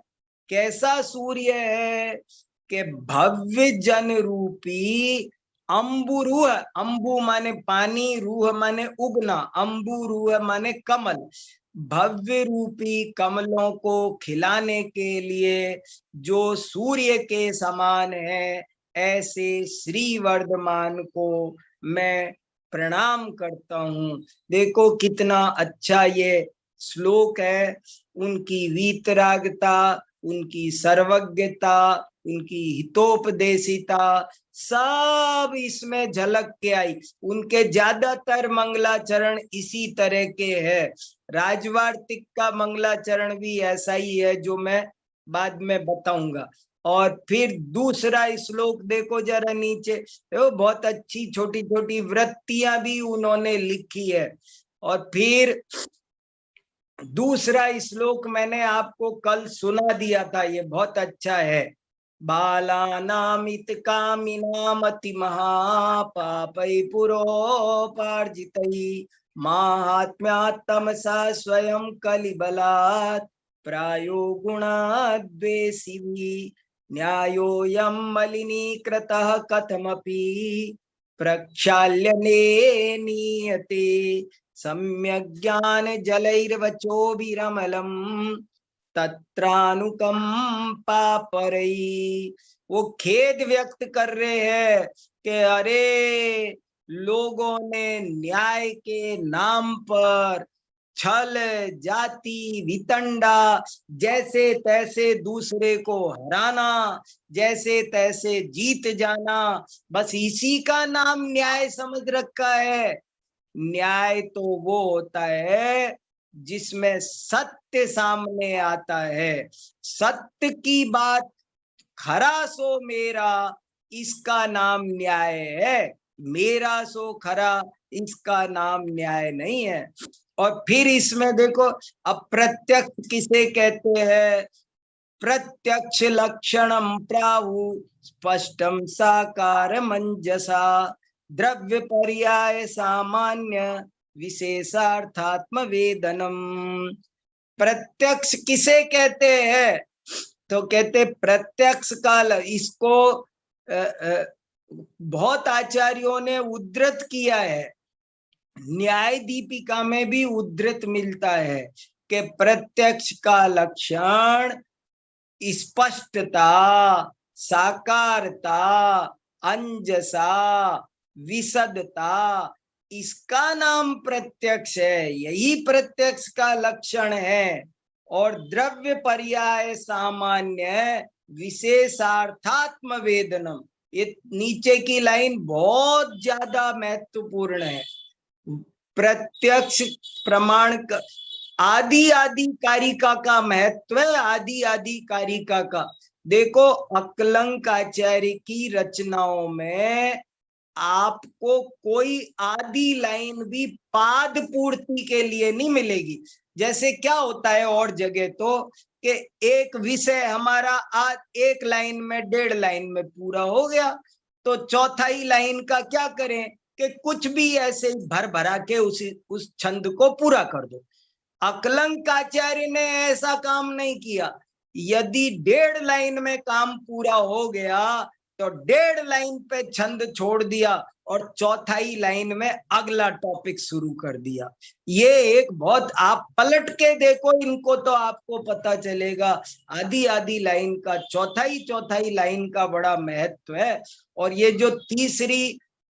कैसा सूर्य है? के भव्य जन रूपी अम्बुरुह, अम्बु माने पानी, रूह माने उगना, अम्बुरुह माने कमल। भव्य रूपी कमलों को खिलाने के लिए जो सूर्य के समान है, ऐसे श्री वर्धमान को मैं प्रणाम करता हूँ। देखो कितना अच्छा ये श्लोक है। उनकी वीतरागता, उनकी सर्वज्ञता, उनकी हितोपदेशिता सब इसमें झलक के आई। उनके ज्यादातर मंगलाचरण इसी तरह के है। राजवार्तिक का मंगलाचरण भी ऐसा ही है, जो मैं बाद में बताऊंगा। और फिर दूसरा श्लोक देखो जरा नीचे, तो बहुत अच्छी छोटी छोटी वृत्तियां भी उन्होंने लिखी है। और फिर दूसरा श्लोक मैंने आपको कल सुना दिया था, ये बहुत अच्छा है। बालानामित कामिनामति महापापै पुरोपार्जितै माहात्म्यात् तमसा स्वयं कलिबलात् प्रायो गुणाद्वेषी न्यायोऽयं मलिनीकृतः कथमपि प्रक्षाल्यने नीयते सम्यक् ज्ञान जलैर्वचोभिरमलम् तत्रानुकंपा परई। वो खेद व्यक्त कर रहे हैं कि अरे, लोगों ने न्याय के नाम पर छल, जाति, वितंडा, जैसे तैसे दूसरे को हराना, जैसे तैसे जीत जाना, बस इसी का नाम न्याय समझ रखा है। न्याय तो वो होता है जिसमें सत्य सामने आता है। सत्य की बात खरा सो मेरा, इसका नाम न्याय है। मेरा सो खरा, इसका नाम न्याय नहीं है। और फिर इसमें देखो, अप्रत्यक्ष किसे कहते हैं? प्रत्यक्ष लक्षणम प्राहु स्पष्टम साकार मंजसा द्रव्य पर्याय सामान्य विशेषार्थात्म वेदनम। प्रत्यक्ष किसे कहते हैं? तो कहते प्रत्यक्ष काल, इसको बहुत आचार्यों ने उद्धृत किया है। न्याय दीपिका में भी उद्धृत मिलता है कि प्रत्यक्ष का लक्षण स्पष्टता, साकारता, अंजसा, विशदता, इसका नाम प्रत्यक्ष है। यही प्रत्यक्ष का लक्षण है। और द्रव्य पर्याय सामान्य विशेषार्थात्म वेदनम, ये नीचे की लाइन बहुत ज्यादा महत्वपूर्ण है। प्रत्यक्ष प्रमाण का आदि आदि कारिका का महत्व है। आदि आदि कारिका का देखो, अकलंक आचार्य की रचनाओं में आपको कोई आदि लाइन भी पाद पूर्ति के लिए नहीं मिलेगी। जैसे क्या होता है और जगह तो, कि एक विषय हमारा एक लाइन में, 1.5 लाइन में पूरा हो गया, तो चौथाई लाइन का क्या करें कि कुछ भी ऐसे भर भरा के उस छंद को पूरा कर दो। अकलंक आचार्य ने ऐसा काम नहीं किया। यदि 1.5 लाइन में काम पूरा हो गया तो 1.5 लाइन पे छंद छोड़ दिया और चौथाई लाइन में अगला टॉपिक शुरू कर दिया। ये एक बहुत, आप पलट के देखो इनको तो आपको पता चलेगा आदि आदि लाइन का, चौथाई लाइन का बड़ा महत्व है। और ये जो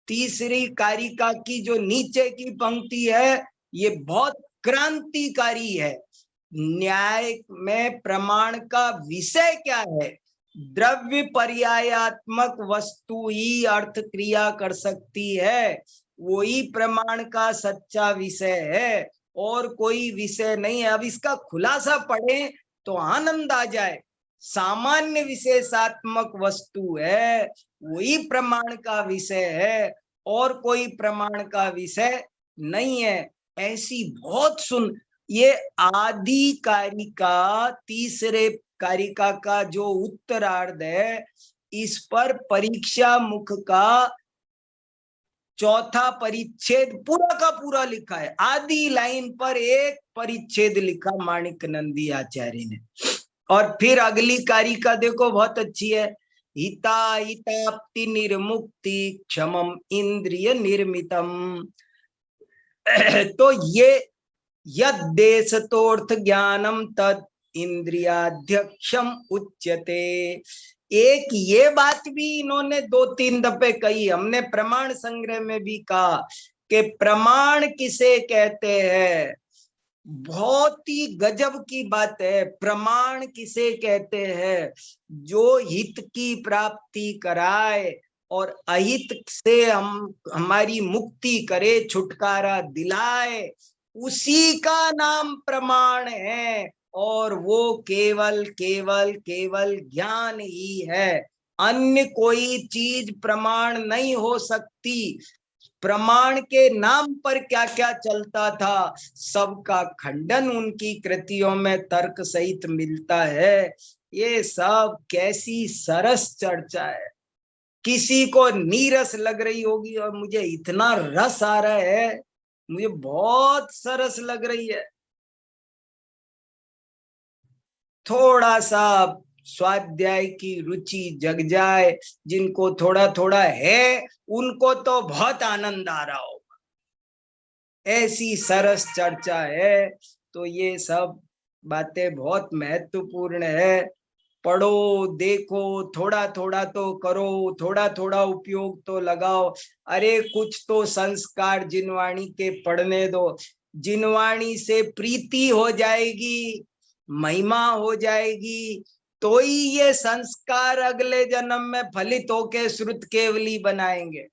तीसरी कारिका की जो नीचे की पंक्ति है, ये बहुत क्रांतिकारी है। न्याय में प्रमाण का विषय क्या है? द्रव्य पर्यायात्मक वस्तु ही अर्थ क्रिया कर सकती है, वही प्रमाण का सच्चा विषय है, और कोई विषय नहीं है। अब इसका खुलासा पढ़ें तो आनंद आ जाए। सामान्य विशेषात्मक वस्तु है, वही प्रमाण का विषय है, और कोई प्रमाण का विषय नहीं है। ऐसी बहुत सुन, ये आदि कारिका, तीसरे कारिका का जो उत्तरार्ध है, इस पर परीक्षा मुख का चौथा परिच्छेद पूरा का पूरा लिखा है। आदि लाइन पर एक परिच्छेद लिखा माणिक नंदी आचार्य ने। और फिर अगली कारिका देखो, बहुत अच्छी है। हिता हिताप्ति निर्मुक्ति क्षमम इंद्रिय निर्मितम। तो ये यद्देशतोऽर्थ ज्ञानम तद इंद्रियाध्यक्षम उच्यते। एक ये बात भी इन्होंने 2-3 दफे कही, हमने प्रमाण संग्रह में भी कहा कि प्रमाण किसे कहते हैं। बहुत ही गजब की बात है। प्रमाण किसे कहते हैं? जो हित की प्राप्ति कराए और अहित से हमारी मुक्ति करे, छुटकारा दिलाए, उसी का नाम प्रमाण है। और वो केवल केवल केवल ज्ञान ही है, अन्य कोई चीज प्रमाण नहीं हो सकती। प्रमाण के नाम पर क्या क्या चलता था, सबका खंडन उनकी कृतियों में तर्क सहित मिलता है। ये सब कैसी सरस चर्चा है। किसी को नीरस लग रही होगी और मुझे इतना रस आ रहा है, मुझे बहुत सरस लग रही है। थोड़ा सा स्वाध्याय की रुचि जग जाए, जिनको थोड़ा थोड़ा है उनको तो बहुत आनंद आ रहा होगा, ऐसी सरस चर्चा है। तो ये सब बातें बहुत महत्वपूर्ण है। पढ़ो, देखो, थोड़ा थोड़ा तो करो, थोड़ा थोड़ा उपयोग तो लगाओ। अरे कुछ तो संस्कार जिनवाणी के पढ़ने दो, जिनवाणी से प्रीति हो जाएगी, महिमा हो जाएगी, तो ही ये संस्कार अगले जन्म में फलित होके श्रुत केवली बनाएंगे।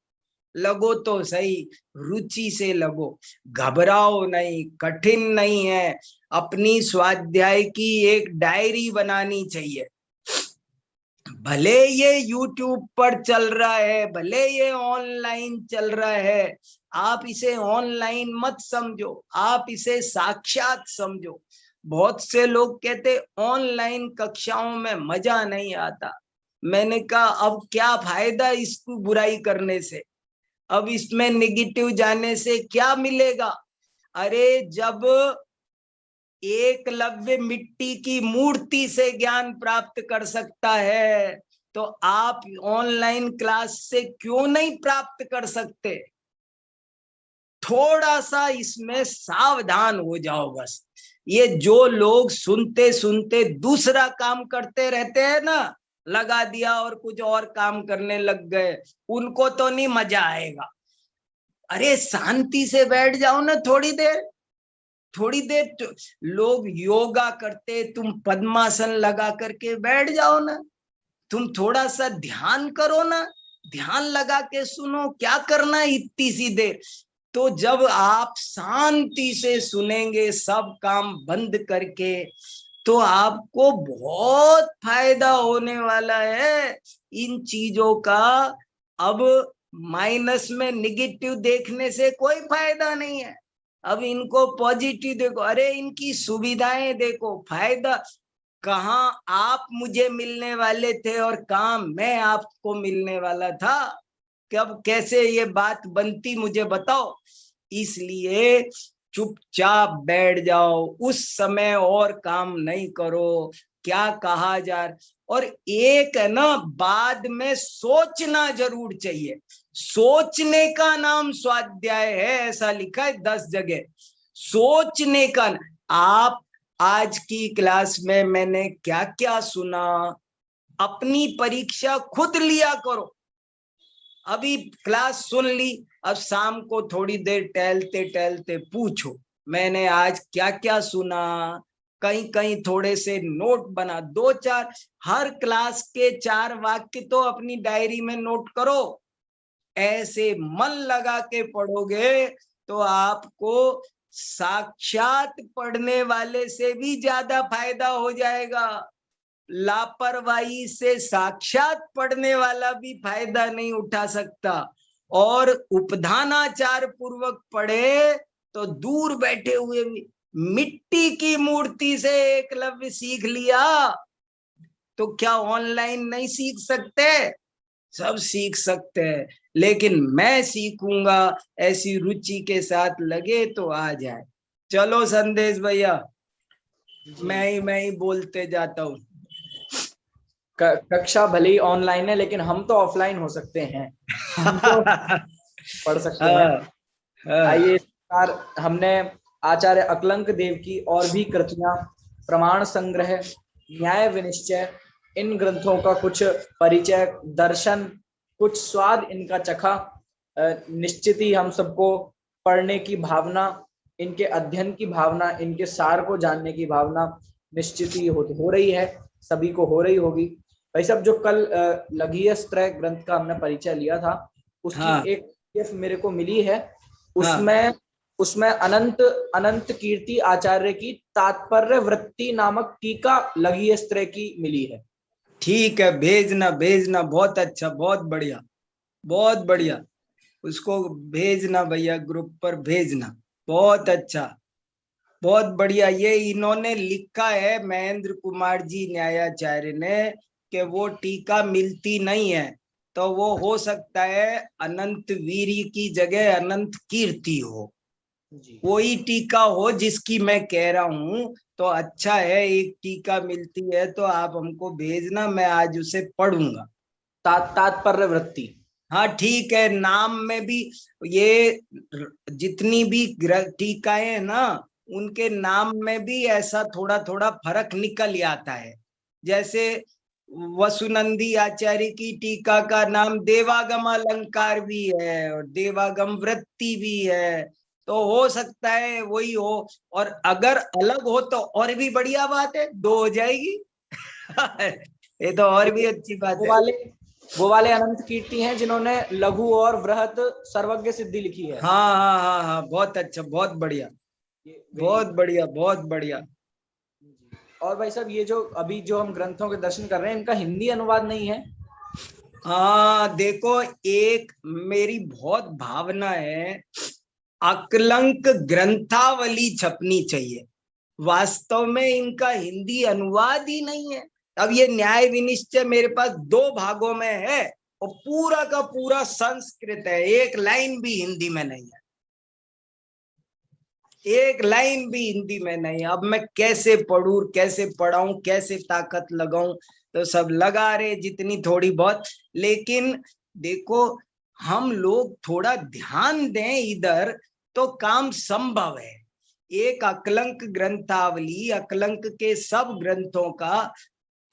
लगो तो सही, रुचि से लगो, घबराओ नहीं, कठिन नहीं है। अपनी स्वाध्याय की एक डायरी बनानी चाहिए। भले ये YouTube पर चल रहा है, भले ये ऑनलाइन चल रहा है, आप इसे ऑनलाइन मत समझो, आप इसे साक्षात समझो। बहुत से लोग कहते ऑनलाइन कक्षाओं में मजा नहीं आता। मैंने कहा अब क्या फायदा इसको बुराई करने से, अब इसमें निगेटिव जाने से क्या मिलेगा। अरे जब एकलव्य मिट्टी की मूर्ति से ज्ञान प्राप्त कर सकता है, तो आप ऑनलाइन क्लास से क्यों नहीं प्राप्त कर सकते। थोड़ा सा इसमें सावधान हो जाओ बस। ये जो लोग सुनते सुनते दूसरा काम करते रहते हैं ना, लगा दिया और कुछ और काम करने लग गए, उनको तो नहीं मजा आएगा। अरे शांति से बैठ जाओ ना थोड़ी देर, थोड़ी देर। लोग योगा करते, तुम पद्मासन लगा करके बैठ जाओ ना, तुम थोड़ा सा ध्यान करो ना, ध्यान लगा के सुनो, क्या करना है इतनी सी देर। तो जब आप शांति से सुनेंगे सब काम बंद करके, तो आपको बहुत फायदा होने वाला है इन चीजों का। अब माइनस में निगेटिव देखने से कोई फायदा नहीं है, अब इनको पॉजिटिव देखो। अरे इनकी सुविधाएं देखो, फायदा कहाँ आप मुझे मिलने वाले थे और कहाँ मैं आपको मिलने वाला था, कब कैसे ये बात बनती मुझे बताओ। इसलिए चुपचाप बैठ जाओ, उस समय और काम नहीं करो, क्या कहा जा। और एक है ना, बाद में सोचना जरूर चाहिए। सोचने का नाम स्वाध्याय है, ऐसा लिखा है 10 जगह। सोचने का। आप आज की क्लास में मैंने क्या क्या सुना, अपनी परीक्षा खुद लिया करो। अभी क्लास सुन ली, अब शाम को थोड़ी देर टहलते टहलते पूछो मैंने आज क्या क्या सुना। कहीं कहीं थोड़े से नोट बना, 2-4, हर क्लास के 4 वाक्य तो अपनी डायरी में नोट करो। ऐसे मन लगा के पढ़ोगे तो आपको साक्षात पढ़ने वाले से भी ज्यादा फायदा हो जाएगा। लापरवाही से साक्षात पढ़ने वाला भी फायदा नहीं उठा सकता। और उपधानाचार पूर्वक पढ़े तो दूर बैठे हुए भी, मिट्टी की मूर्ति से एकलव्य सीख लिया तो क्या ऑनलाइन नहीं सीख सकते? सब सीख सकते हैं। लेकिन मैं सीखूंगा, ऐसी रुचि के साथ लगे तो आ जाए। चलो संदेश भैया, मैं ही बोलते जाता हूँ। कक्षा भले ही ऑनलाइन है, लेकिन हम तो ऑफलाइन हो सकते हैं, हम तो पढ़ सकते हैं। आइए इस बार हमने आचार्य अकलंक देव की और भी कृतियां, प्रमाण संग्रह, न्याय विनिश्चय, इन ग्रंथों का कुछ परिचय, दर्शन, कुछ स्वाद इनका चखा। निश्चित ही हम सबको पढ़ने की भावना, इनके अध्ययन की भावना, इनके सार को जानने की भावना निश्चित ही हो रही है, सभी को हो रही होगी। भाई साहब, जो कल लघियत्रय ग्रंथ का हमने परिचय लिया था, उसकी हाँ एक PDF मेरे को मिली है। हाँ उसमें अनंत कीर्ति आचार्य की तात्पर्य वृत्ति नामक टीका लघियत्रय की मिली है। ठीक है, भेजना भेजना, बहुत अच्छा, बहुत बढ़िया, बहुत बढ़िया। उसको भेजना भैया, ग्रुप पर भेजना, बहुत अच्छा, बहुत बढ़िया। ये इन्होंने लिखा है महेंद्र कुमार जी न्यायाचार्य ने कि वो टीका मिलती नहीं है, तो वो हो सकता है अनंत वीरी की जगह अनंत कीर्ति हो, कोई टीका हो जिसकी मैं कह रहा हूं। तो अच्छा है, एक टीका मिलती है तो आप हमको भेजना, मैं आज उसे पढ़ूंगा। तात्पर्य वृत्ति। हाँ ठीक है, नाम में भी ये जितनी भी टीकाएं हैं ना, उनके नाम में भी ऐसा थोड़ा थोड़ा फर्क निकल आता है। जैसे वसुनंदी आचार्य की टीका का नाम देवागम अलंकार भी है और देवागम वृत्ति भी है, तो हो सकता है वही हो। और अगर अलग हो तो और भी बढ़िया बात है, दो हो जाएगी। ये तो और भी अच्छी बात है। वो वाले अनंत कीर्ति हैं जिन्होंने लघु और बृहत सर्वज्ञ सिद्धि लिखी है। हाँ हाँ हाँ हाँ, बहुत अच्छा, बहुत बढ़िया, बहुत बढ़िया, बहुत बढ़िया। और भाई साहब, ये जो अभी जो हम ग्रंथों के दर्शन कर रहे हैं, इनका हिंदी अनुवाद नहीं है। हाँ देखो, एक मेरी बहुत भावना है, अकलंक ग्रंथावली छपनी चाहिए। वास्तव में इनका हिंदी अनुवाद ही नहीं है। अब ये न्याय विनिश्चय मेरे पास 2 भागों में है और पूरा का पूरा संस्कृत है, एक लाइन भी हिंदी में नहीं है, एक लाइन भी हिंदी में नहीं। अब मैं कैसे पढ़ूं, कैसे पढ़ाऊं, कैसे ताकत लगाऊं, तो सब लगा रहे जितनी थोड़ी बहुत। लेकिन देखो, हम लोग थोड़ा ध्यान दें इधर तो काम संभव है। एक अकलंक ग्रंथावली, अकलंक के सब ग्रंथों का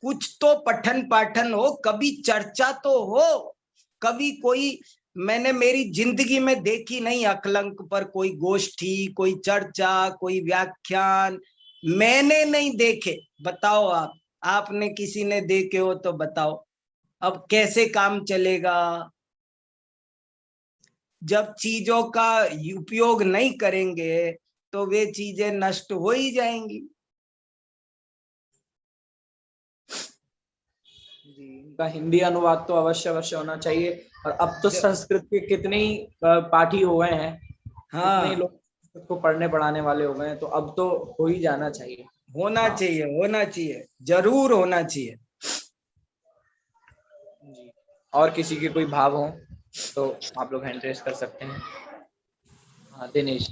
कुछ तो पठन पाठन हो, कभी चर्चा तो हो, कभी कोई, मैंने मेरी जिंदगी में देखी नहीं अकलंक पर कोई गोष्ठी, कोई चर्चा, कोई व्याख्यान, मैंने नहीं देखे। बताओ आप, आपने किसी ने देखे हो तो बताओ। अब कैसे काम चलेगा जब चीजों का उपयोग नहीं करेंगे, तो वे चीजें नष्ट हो ही जाएंगी। जी, इनका हिंदी अनुवाद तो अवश्य अवश्य होना चाहिए। और अब तो संस्कृत के कितने ही पाठी हो गए हैं, हाँ, कितने लोग संस्कृत को पढ़ने पढ़ाने वाले हो गए हैं, तो अब तो हो ही जाना चाहिए। होना चाहिए, होना चाहिए, जरूर होना चाहिए। जी, और किसी के कोई भाव हो तो आप लोग हैंड रेस कर सकते हैं। हाँ दिनेश।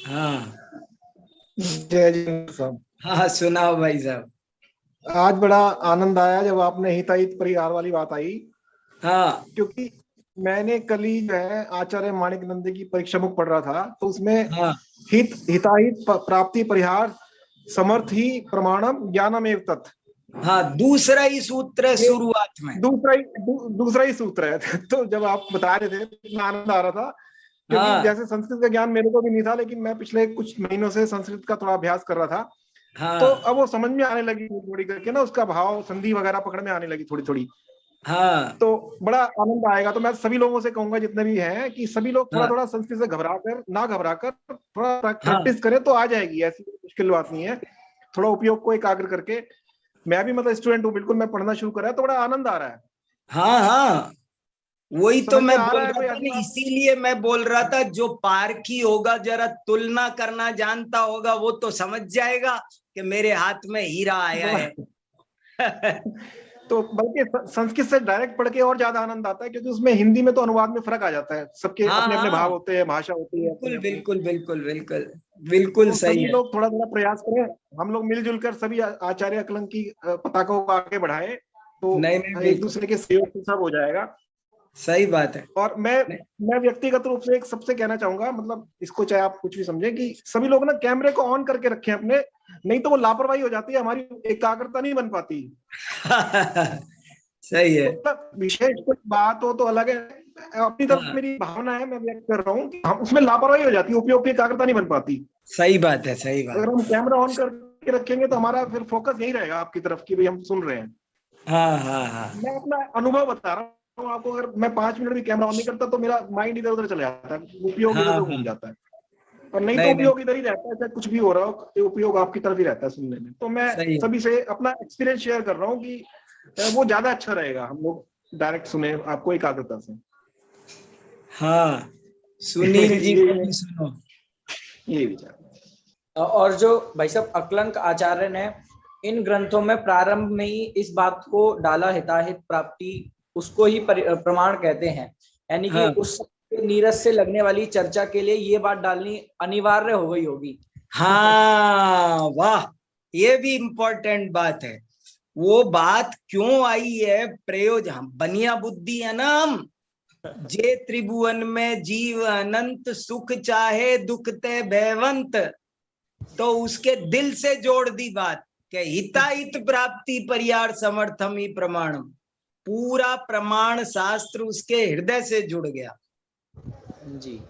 हाँ जय जी साहब। हाँ, सुनाओ भाई साहब। आज बड़ा आनंद आया जब आपने हिताहित परिहार वाली बात आई। हाँ क्योंकि मैंने कल ही जो है आचार्य माणिकनंद की परीक्षा मुख पढ़ रहा था, तो उसमें हाँ हिताहित प्राप्ति परिहार समर्थ ही प्रमाणम ज्ञानम एव तत्। हाँ, दूसरा ही सूत्र है शुरुआत में, दूसरा ही सूत्र है। तो जब आप बता रहे थे इतना आनंद आ रहा था, क्योंकि हाँ जैसे संस्कृत का ज्ञान मेरे को भी नहीं था, लेकिन मैं पिछले कुछ महीनों से संस्कृत का थोड़ा अभ्यास कर रहा था। हाँ तो अब वो समझ में आने लगी थोड़ी करके ना, उसका भाव संधि वगैरह पकड़ में आने लगी थोड़ी थोड़ी। हाँ तो बड़ा आनंद आएगा। तो मैं सभी लोगों से कहूंगा जितने भी हैं कि सभी लोग थोड़ा थोड़ा संस्कृत से ना घबराकर थोड़ा प्रैक्टिस करें तो आ जाएगी, ऐसी मुश्किल बात नहीं है। थोड़ा उपयोग को एकाग्र करके, मैं भी मतलब स्टूडेंट हूँ बिल्कुल, मैं पढ़ना शुरू करा तो बड़ा आनंद आ रहा है। हाँ हाँ, वही तो मैं बोल है, रहा था ना, इसीलिए मैं बोल रहा था, जो पारखी होगा, जरा तुलना करना जानता होगा, वो तो समझ जाएगा कि मेरे हाथ में हीरा आया है। तो बल्कि संस्कृत से डायरेक्ट पढ़ के और ज्यादा आनंद आता है, क्योंकि उसमें हिंदी में तो अनुवाद में फर्क आ जाता है, सबके अपने अपने भाव होते हैं, भाषा होती है। बिल्कुल बिल्कुल बिल्कुल बिल्कुल बिल्कुल सही है। लोग थोड़ा थोड़ा प्रयास करें, हम लोग मिलजुल कर सभी आचार्य अकलंक की पताका को आगे बढ़ाए, तो नहीं एक दूसरे के सहयोग से सब हो जाएगा। सही बात है। और मैं व्यक्तिगत रूप से एक सबसे कहना चाहूंगा, मतलब इसको चाहे आप कुछ भी समझे, कि सभी लोग ना कैमरे को ऑन करके रखें अपने, नहीं तो वो लापरवाही हो जाती है, हमारी एकाग्रता नहीं बन पाती। सही है। मतलब विशेष कोई बात हो तो अलग है, अपनी तरफ हाँ, मेरी भावना है, मैं व्यक्त कर रहा हूँ कि हम उसमें लापरवाही हो जाती है, उपयोग की एकाग्रता नहीं बन पाती। सही बात है, सही बात। अगर हम कैमरा ऑन करके रखेंगे तो हमारा फिर फोकस यही रहेगा आपकी तरफ की, भाई हम सुन रहे हैं। हाँ हाँ हाँ। मैं अपना अनुभव बता रहा हूँ आपको, अगर मैं 5 मिनट भी कैमरा ऑन नहीं करता तो मेरा माइंड इधर उधर चला जाता है, उपयोग इधर हाँ उधर हाँ। घूम जाता है। और नहीं तो नहीं नहीं, उपयोग इधर ही रहता है, चाहे कुछ भी हो रहा हो, ये उपयोग आपकी तरफ ही रहता है सुनने में। तो मैं सही है। सभी से अपना एक्सपीरियंस शेयर कर रहा हूँ कि वो ज्यादा अच्छा रहेगा, हम लोग डायरेक्ट सुने आपको एकाग्रता से। हाँ, सुनील जी को ये भी सुनो। ये विचार। और जो भाई साहब अकलंक आचार्य ने इन ग्रंथों में प्रारंभ में ही इस बात को डाला, हिताहित प्राप्ति उसको ही प्रमाण कहते हैं, यानी कि हाँ उस नीरस से लगने वाली चर्चा के लिए ये बात डालनी अनिवार्य हो गई होगी। हाँ, वाह, ये भी इम्पोर्टेंट बात है। वो बात क्यों आई है, प्रयोजन बनिया बुद्धि है ना हम। जे त्रिभुवन में जीव अनंत, सुख चाहे दुख ते भयवंत, तो उसके दिल से जोड़ दी बात कि हिताहित प्राप्ति पर्यार समर्थम ही प्रमाणम। पूरा प्रमाण शास्त्र उसके हृदय से जुड़ गया। जी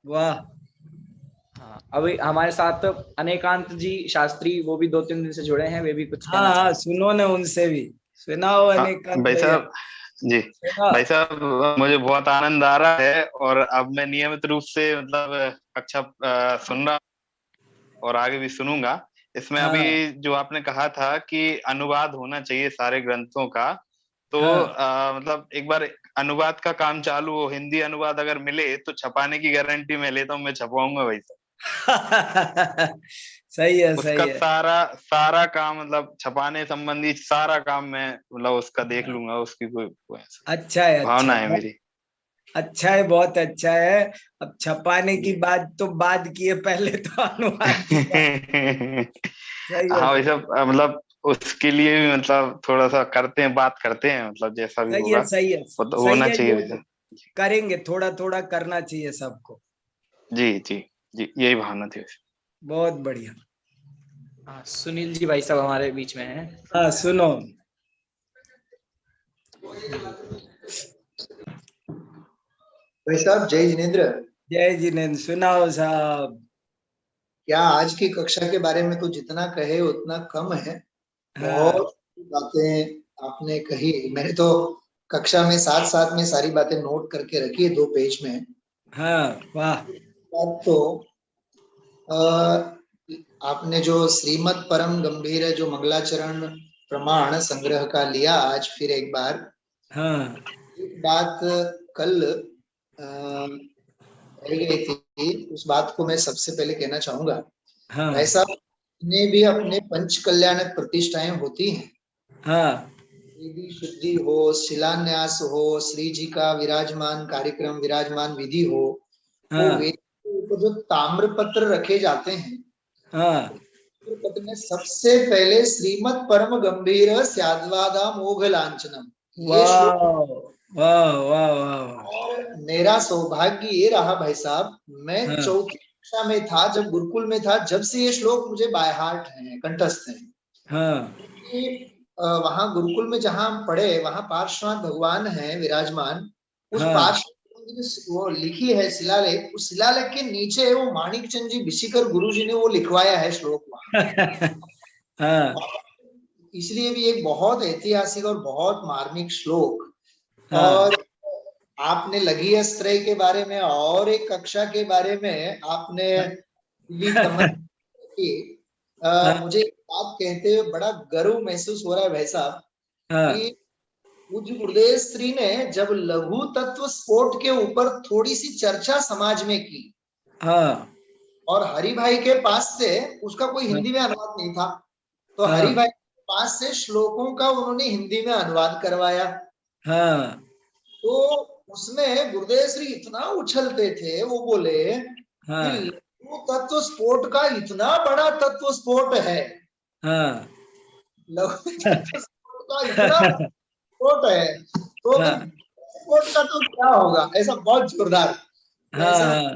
वाह। हाँ, अभी हमारे साथ अनेकांत जी शास्त्री, वो भी 2-3 दिन से जुड़े हैं, वे भी कुछ कहना हाँ हाँ, चाहेंगे। सुनो ने उनसे भी सुनाओ। हाँ, अनेकांत भाई भैया साहब जी, सुनाओ। भाई साहब मुझे बहुत आनंद आ रहा है, और अब मैं नियमित रूप से मतलब कक्षा सुन रहा और आगे भी सुनूंगा। इसमें हाँ अभी जो आपने कहा था कि अनुवाद होना चाहिए सारे ग्रंथों का, तो हाँ। मतलब एक बार अनुवाद का काम चालू हो, हिंदी अनुवाद अगर मिले तो छपाने की गारंटी मैं लेता हूँ, मैं छपवाऊंगा भाई साहब। सही है, उसका सही है। सारा सारा काम, मतलब छपाने संबंधी सारा काम मैं मतलब उसका देख लूंगा, उसकी कोई अच्छा है, अच्छा भावना है, है मेरी। अच्छा है, बहुत अच्छा है। अब छपाने की बात तो बाद की है, पहले तो अनुवाद की बात। सही है, हाँ भाई सही साहब, मतलब उसके लिए भी मतलब थोड़ा सा करते हैं, बात करते हैं, मतलब जैसा भी सही है, होगा सही है, वो तो सही होना है। चाहिए ये भाई तो साहब। करेंगे, थोड़ा थोड़ा करना चाहिए सबको। जी जी जी, यही भावना थी वैसे। बहुत बढ़िया। हाँ, सुनील जी भाई साहब हमारे बीच में हैं। हाँ, सुनो। भाई साहब जय जिनेन्द्र। जय जिनेन्द्र, सुनाओ साहब। क्या आज की कक्षा के बारे में तो जितना कहे उतना कम है। हाँ बहुत बातें आपने कही, मैंने तो कक्षा में साथ साथ में सारी बातें नोट करके रखी है 2 पेज में। हाँ, वाह। बात तो आपने जो श्रीमद् परम गंभीर जो मंगलाचरण प्रमाण संग्रह का लिया आज फिर एक बार। हाँ एक बात कल रह गई थी, उस बात को मैं सबसे पहले कहना चाहूंगा। हाँ ऐसा ने भी अपने पंच कल्याणक प्रतिष्ठाएं होती हैं। हाँ वेदी शुद्धि हो, शिलान्यास हो, श्री जी का विराजमान कार्यक्रम, विराजमान विधि हो, वो हाँ वेद के ऊपर जो ताम्रपत्र रखे जाते हैं, हाँ। ताम्रपत्र में सबसे पहले श्रीमद् परम गंभीर स्याद्वादा मोघ लांछनम, ये श्लोक। वाह वाह वाह। और मेरा सौभाग्य ये रहा भाई साहब, मैं हाँ चौथी कक्षा में था जब गुरुकुल में था, जब से ये श्लोक मुझे बाय हार्ट है, कंठस्थ है। हाँ वहां गुरुकुल में जहां हम पढ़े, वहां पार्श्वनाथ भगवान है विराजमान। उस हाँ पार्श्व वो लिखी है शिलालेख, उस शिलालेख के नीचे वो माणिक चंद जी बिशीकर गुरु जी ने वो लिखवाया है श्लोक वहां। हाँ इसलिए भी एक बहुत ऐतिहासिक और बहुत मार्मिक श्लोक। हाँ और आपने लघी अस्त्रय के बारे में और एक कक्षा के बारे में आपने भी कमेंट की। मुझे एक बात कहते हुए बड़ा गर्व महसूस हो रहा है भाई साहब हाँ कि पूज्य गुरुदेव श्री ने जब लघु तत्व स्फोट के ऊपर थोड़ी सी चर्चा समाज में की, हाँ और हरि भाई के पास से उसका कोई हिंदी में अनुवाद नहीं था, तो हाँ हरि भाई के पास से श्लोकों का उन्होंने हिंदी में अनुवाद करवाया। हाँ तो उसमें गुरुदेव श्री इतना उछलते थे, वो बोले कि हाँ लघु तत्व स्फोट का इतना बड़ा तत्व स्फोट है, हाँ लघु तत्व स्फोट का इतना स्फोट है, तो अगर कोट का तो क्या होगा, ऐसा बहुत जोरदार। ऐसा हाँ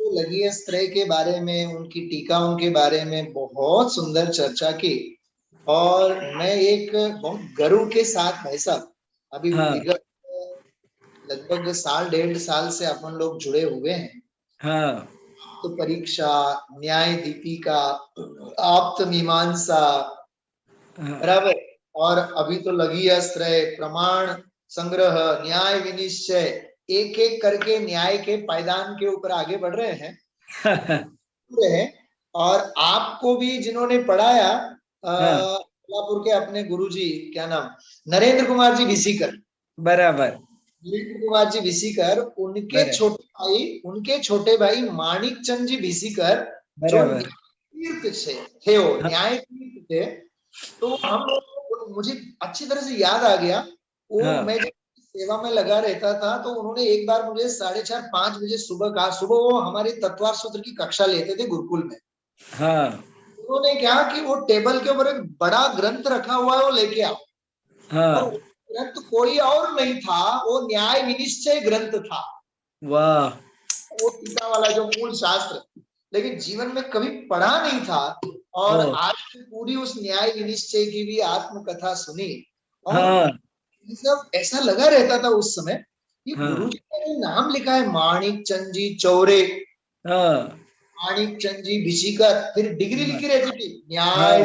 तो लगी त्रय के बारे में, उनकी टीकाओं के बारे में बहुत सुंदर चर्चा की। और मैं एक बहुत गर्व के साथ भाई साहब, अभी हाँ विगत लगभग साल 1.5 साल से अपन लोग जुड़े हुए हैं। हाँ तो परीक्षा, न्याय दीपिका, आप्त मीमांसा, हाँ बराबर, और अभी तो लगी त्रय, प्रमाण संग्रह, न्याय विनिश्चय, एक एक करके न्याय के पायदान के ऊपर आगे बढ़ रहे हैं। और आपको भी जिन्होंने पढ़ाया, कोल्हापुर के अपने गुरुजी, क्या नाम, नरेंद्र कुमार जी विसीकर, बराबर नरेंद्र कुमार जी विसीकर, उनके छोटे भाई माणिक चंद जी विसीकर, जो बराबर तीर्थ थे, वो न्याय तीर्थ थे। तो हम लोग, मुझे अच्छी तरह से याद आ गया वो, हाँ मैं जब सेवा में लगा रहता था तो उन्होंने एक बार मुझे 4:30-5 बजे सुबह कहा, सुबह वो हमारे तत्वार सूत्र की कक्षा लेते थे गुरुकुल में। हाँ उन्होंने कहा कि वो टेबल के ऊपर एक बड़ा ग्रंथ रखा हुआ है, वो लेके आओ। हाँ और ग्रंथ कोई और नहीं था, वो न्याय विनिश्चय ग्रंथ था, वाह वो टीका वाला जो मूल शास्त्र, लेकिन जीवन में कभी पढ़ा नहीं था। और आज पूरी उस न्याय विनिश्चय की भी आत्मकथा सुनी, और हाँ सब ऐसा लगा रहता था उस समय, ये हाँ गुरु जी का जो नाम लिखा है, माणिक चंद जी चौरे, हाँ माणिक चंद जी भिसीकर, फिर डिग्री लिखी रहती थी हाँ न्याय,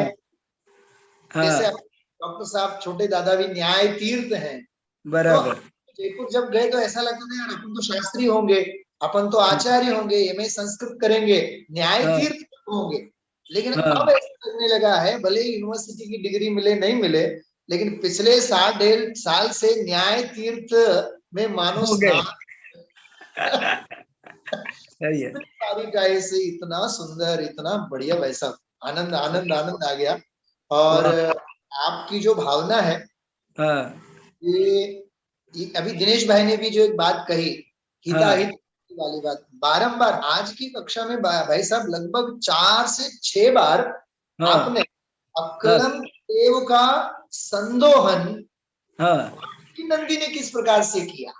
जैसे हाँ डॉक्टर साहब छोटे दादा भी न्याय तीर्थ हैं। तो बराबर जयपुर जब गए तो ऐसा लगता था यार अपन तो शास्त्री होंगे, अपन तो आचार्य होंगे, एमए संस्कृत करेंगे, न्याय हाँ तीर्थ होंगे। लेकिन हाँ अब ऐसा लगने लगा है, भले ही यूनिवर्सिटी की डिग्री मिले नहीं मिले, लेकिन पिछले 1.5 साल से न्याय तीर्थ में मानो हो गए स्नान सही है तारीखाए से इतना सुंदर, इतना बढ़िया, वैसा आनंद आनंद आनंद आ गया। और आपकी जो भावना है, हाँ ये अभी दिनेश भाई ने भी जो एक बात कही, हिताहित वाली बात, बारंबार आज की कक्षा में भाई साहब लगभग 4 से 6 बार हाँ आपने अक्कलम देव का संदोहन हाँ कि नंदी ने किस प्रकार से किया,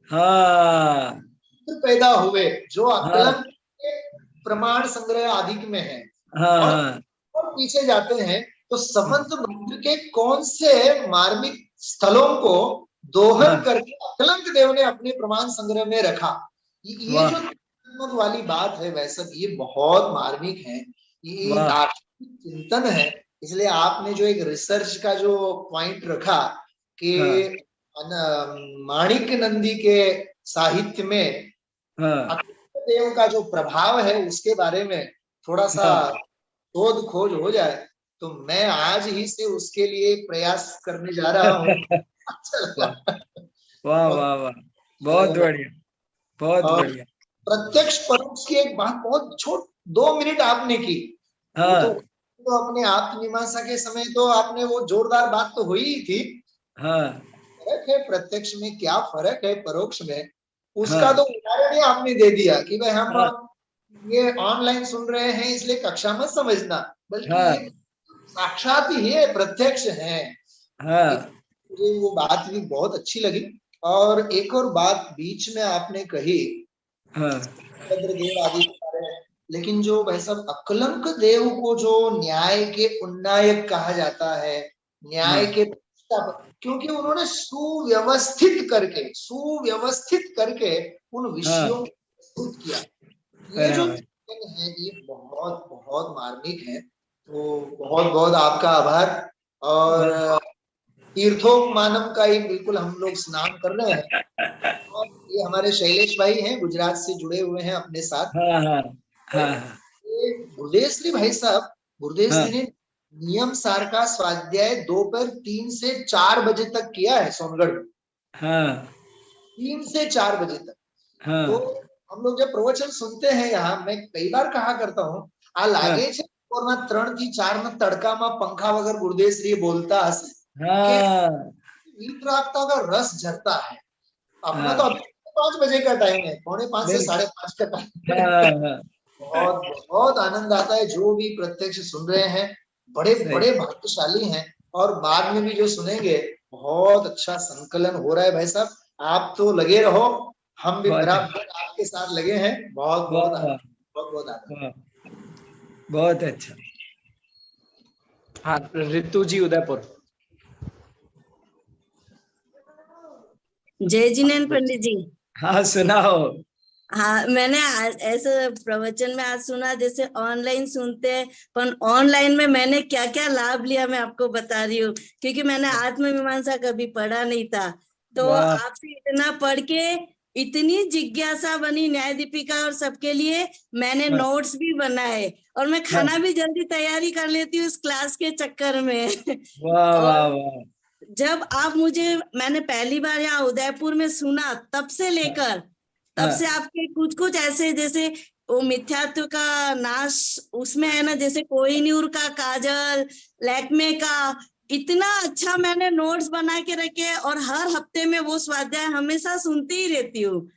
हाँ पैदा हुए, जो हाँ अक्कलम के प्रमाण संग्रह आदि में है। हाँ और पीछे जाते हैं तो समंत मंत्र के कौन से मार्मिक स्थलों को दोहन करके अक्कलंक देव ने अपने प्रमाण संग्रह में रखा। ये जो वाली बात है वैसा, ये बहुत मार्मिक है, ये दार्शनिक चिंतन है। इसलिए आपने जो एक रिसर्च का जो पॉइंट रखा कि माणिक नंदी के साहित्य में देव का जो प्रभाव है उसके बारे में थोड़ा सा शोध खोज हो जाए, तो मैं आज ही से उसके लिए प्रयास करने जा रहा हूँ। वाह वाह वाह, बहुत बढ़िया, बहुत बढ़िया। प्रत्यक्ष परोक्ष की एक बात बहुत छोट 2 मिनट आपने की, तो अपने आत्ममीमांसा के समय तो आपने वो जोरदार बात तो हुई ही थी। फर्क है प्रत्यक्ष में, क्या फर्क है परोक्ष में, उसका तो उदाहरण ही आपने दे दिया कि भाई हम ये ऑनलाइन सुन रहे हैं इसलिए कक्षा में समझना, बल्कि ये साक्षात ही है, प्रत्यक्ष है। मुझे वो बात भी बहुत अच्छी लगी। और एक और बात बीच में आपने कही देव आदि के बारे में, लेकिन जो भाई साहब अक्कलंक देव को जो न्याय के उन्नायक कहा जाता है, न्याय के, क्योंकि उन्होंने सुव्यवस्थित करके उन विषयों को प्रस्तुत किया। ये जो है ये बहुत बहुत मार्मिक है। तो बहुत बहुत आपका आभार। और तीर्थोपमानम का ही बिल्कुल हम लोग स्नान कर रहे हैं। और ये हमारे शैलेश भाई हैं, गुजरात से जुड़े हुए हैं अपने साथ। गुरुदेव श्री भाई साहब, गुरुदेव श्री ने नियम सार का स्वाध्याय दोपहर 3 से 4 बजे तक किया है सोनगढ़ में। 3 से 4 बजे तक। तो हम लोग जब प्रवचन सुनते हैं यहाँ, मैं कई बार कहा करता हूँ, आ लागे छे और 3 થી 4 ना तड़का में पंखा वगर गुरुदेव श्री बोलता हसे, का रस झरता है। अपना तो अभी 5 बजे का टाइम है, 4:45 से 5:30 का टाइम है। बहुत बहुत आनंद आता है। जो भी प्रत्यक्ष सुन रहे हैं बड़े बड़े भाग्यशाली हैं, और बाद में भी जो सुनेंगे बहुत अच्छा संकलन हो रहा है भाई साहब। आप तो लगे रहो, हम भी बहुत बराबर आपके साथ लगे हैं। बहुत बहुत वाह, आनंद, बहुत बहुत आनंद। वाह, बहुत अच्छा। हाँ, ऋतु जी उदयपुर। जय जिनेन्द्र पंडित जी। हाँ सुनाओ। हाँ, मैंने ऐसे प्रवचन में आज सुना, जैसे ऑनलाइन सुनते हैं, पर ऑनलाइन में मैंने क्या क्या लाभ लिया मैं आपको बता रही हूँ, क्योंकि मैंने आत्ममीमांसा कभी पढ़ा नहीं था। तो वाह। आपसे इतना पढ़ के इतनी जिज्ञासा बनी न्याय दीपिका और सबके लिए, मैंने हाँ। नोट्स भी बनाए और मैं खाना भी जल्दी तैयारी कर लेती हूँ इस क्लास के चक्कर में। वाह वाह और वाह। जब आप मुझे, मैंने पहली बार यहाँ उदयपुर में सुना, तब से लेकर तब से आपके कुछ कुछ ऐसे, जैसे वो मिथ्यात्व का नाश उसमें है ना, जैसे कोहिनूर का काजल, लैक्मे का, इतना अच्छा मैंने नोट्स बना के रखे और हर हफ्ते में वो स्वाध्याय हमेशा सुनती ही रहती हूँ।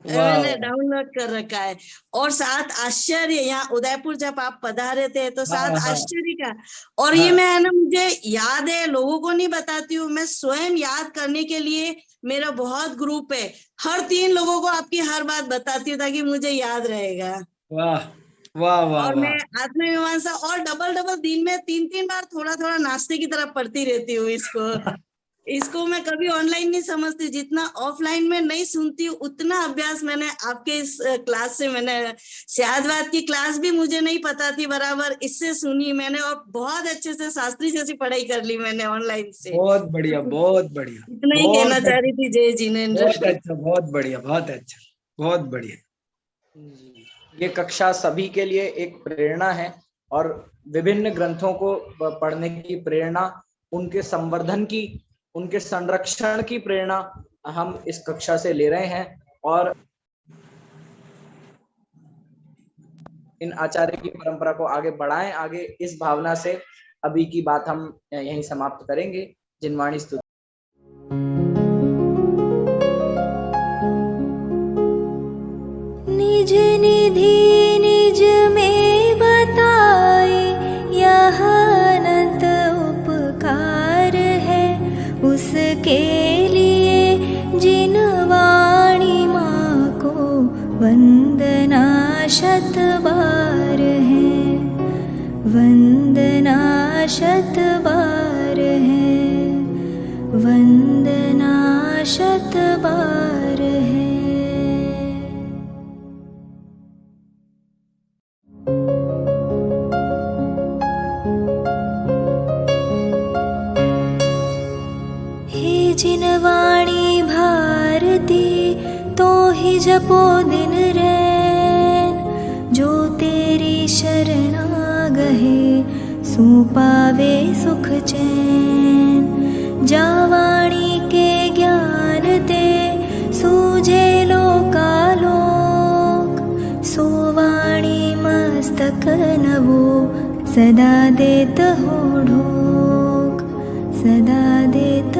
मैंने डाउनलोड कर रखा है। और साथ आश्चर्य, यहाँ उदयपुर जब आप पधारे थे तो साथ हाँ। आश्चर्य का, और ये मैं है ना, मुझे याद है, लोगों को नहीं बताती हूँ, मैं स्वयं याद करने के लिए मेरा बहुत ग्रुप है, हर 3 लोगों को आपकी हर बात बताती हूँ ताकि मुझे याद रहेगा। वाह वाह वाह और वाह। मैं आत्ममीमांसा और डबल दिन में 3 बार थोड़ा थोड़ा नाश्ते की तरफ पढ़ती रहती हूँ इसको मैं कभी ऑनलाइन नहीं समझती, जितना ऑफलाइन में नहीं सुनती हूँ उतना अभ्यास मैंने आपके इस क्लास से, मैंने शाहदवाद की क्लास भी मुझे नहीं पता थी बराबर, इससे सुनी मैंने और बहुत अच्छे से शास्त्री जैसी पढ़ाई कर ली मैंने ऑनलाइन से। बहुत बढ़िया, बहुत बढ़िया। इतना ही कहना चाह रही थी। जय जिनेन्द्र। बहुत अच्छा, बहुत बढ़िया, बहुत अच्छा, बहुत बढ़िया। ये कक्षा सभी के लिए एक प्रेरणा है और विभिन्न ग्रंथों को पढ़ने की प्रेरणा, उनके संवर्धन की, उनके संरक्षण की प्रेरणा हम इस कक्षा से ले रहे हैं और इन आचार्य की परंपरा को आगे बढ़ाएं। आगे इस भावना से अभी की बात हम यहीं समाप्त करेंगे। जिनवाणी स्तुति। निज निधि निज में बताए, यह अनंत उपकार है उसके लिए जिन वाणी माँ को वंदना शत बार है, वंदना शत बार है, वंदना शत बार है। हे जिनवाणी भारती तो ही जपो दिन रैन, जो तेरी शरणा गहे सो पावे सुख चैन। जा वाणी के ज्ञान ते सूझे लोकालोक, सो वाणी मस्तक नवो सदा देत हो ढोक, सदा देत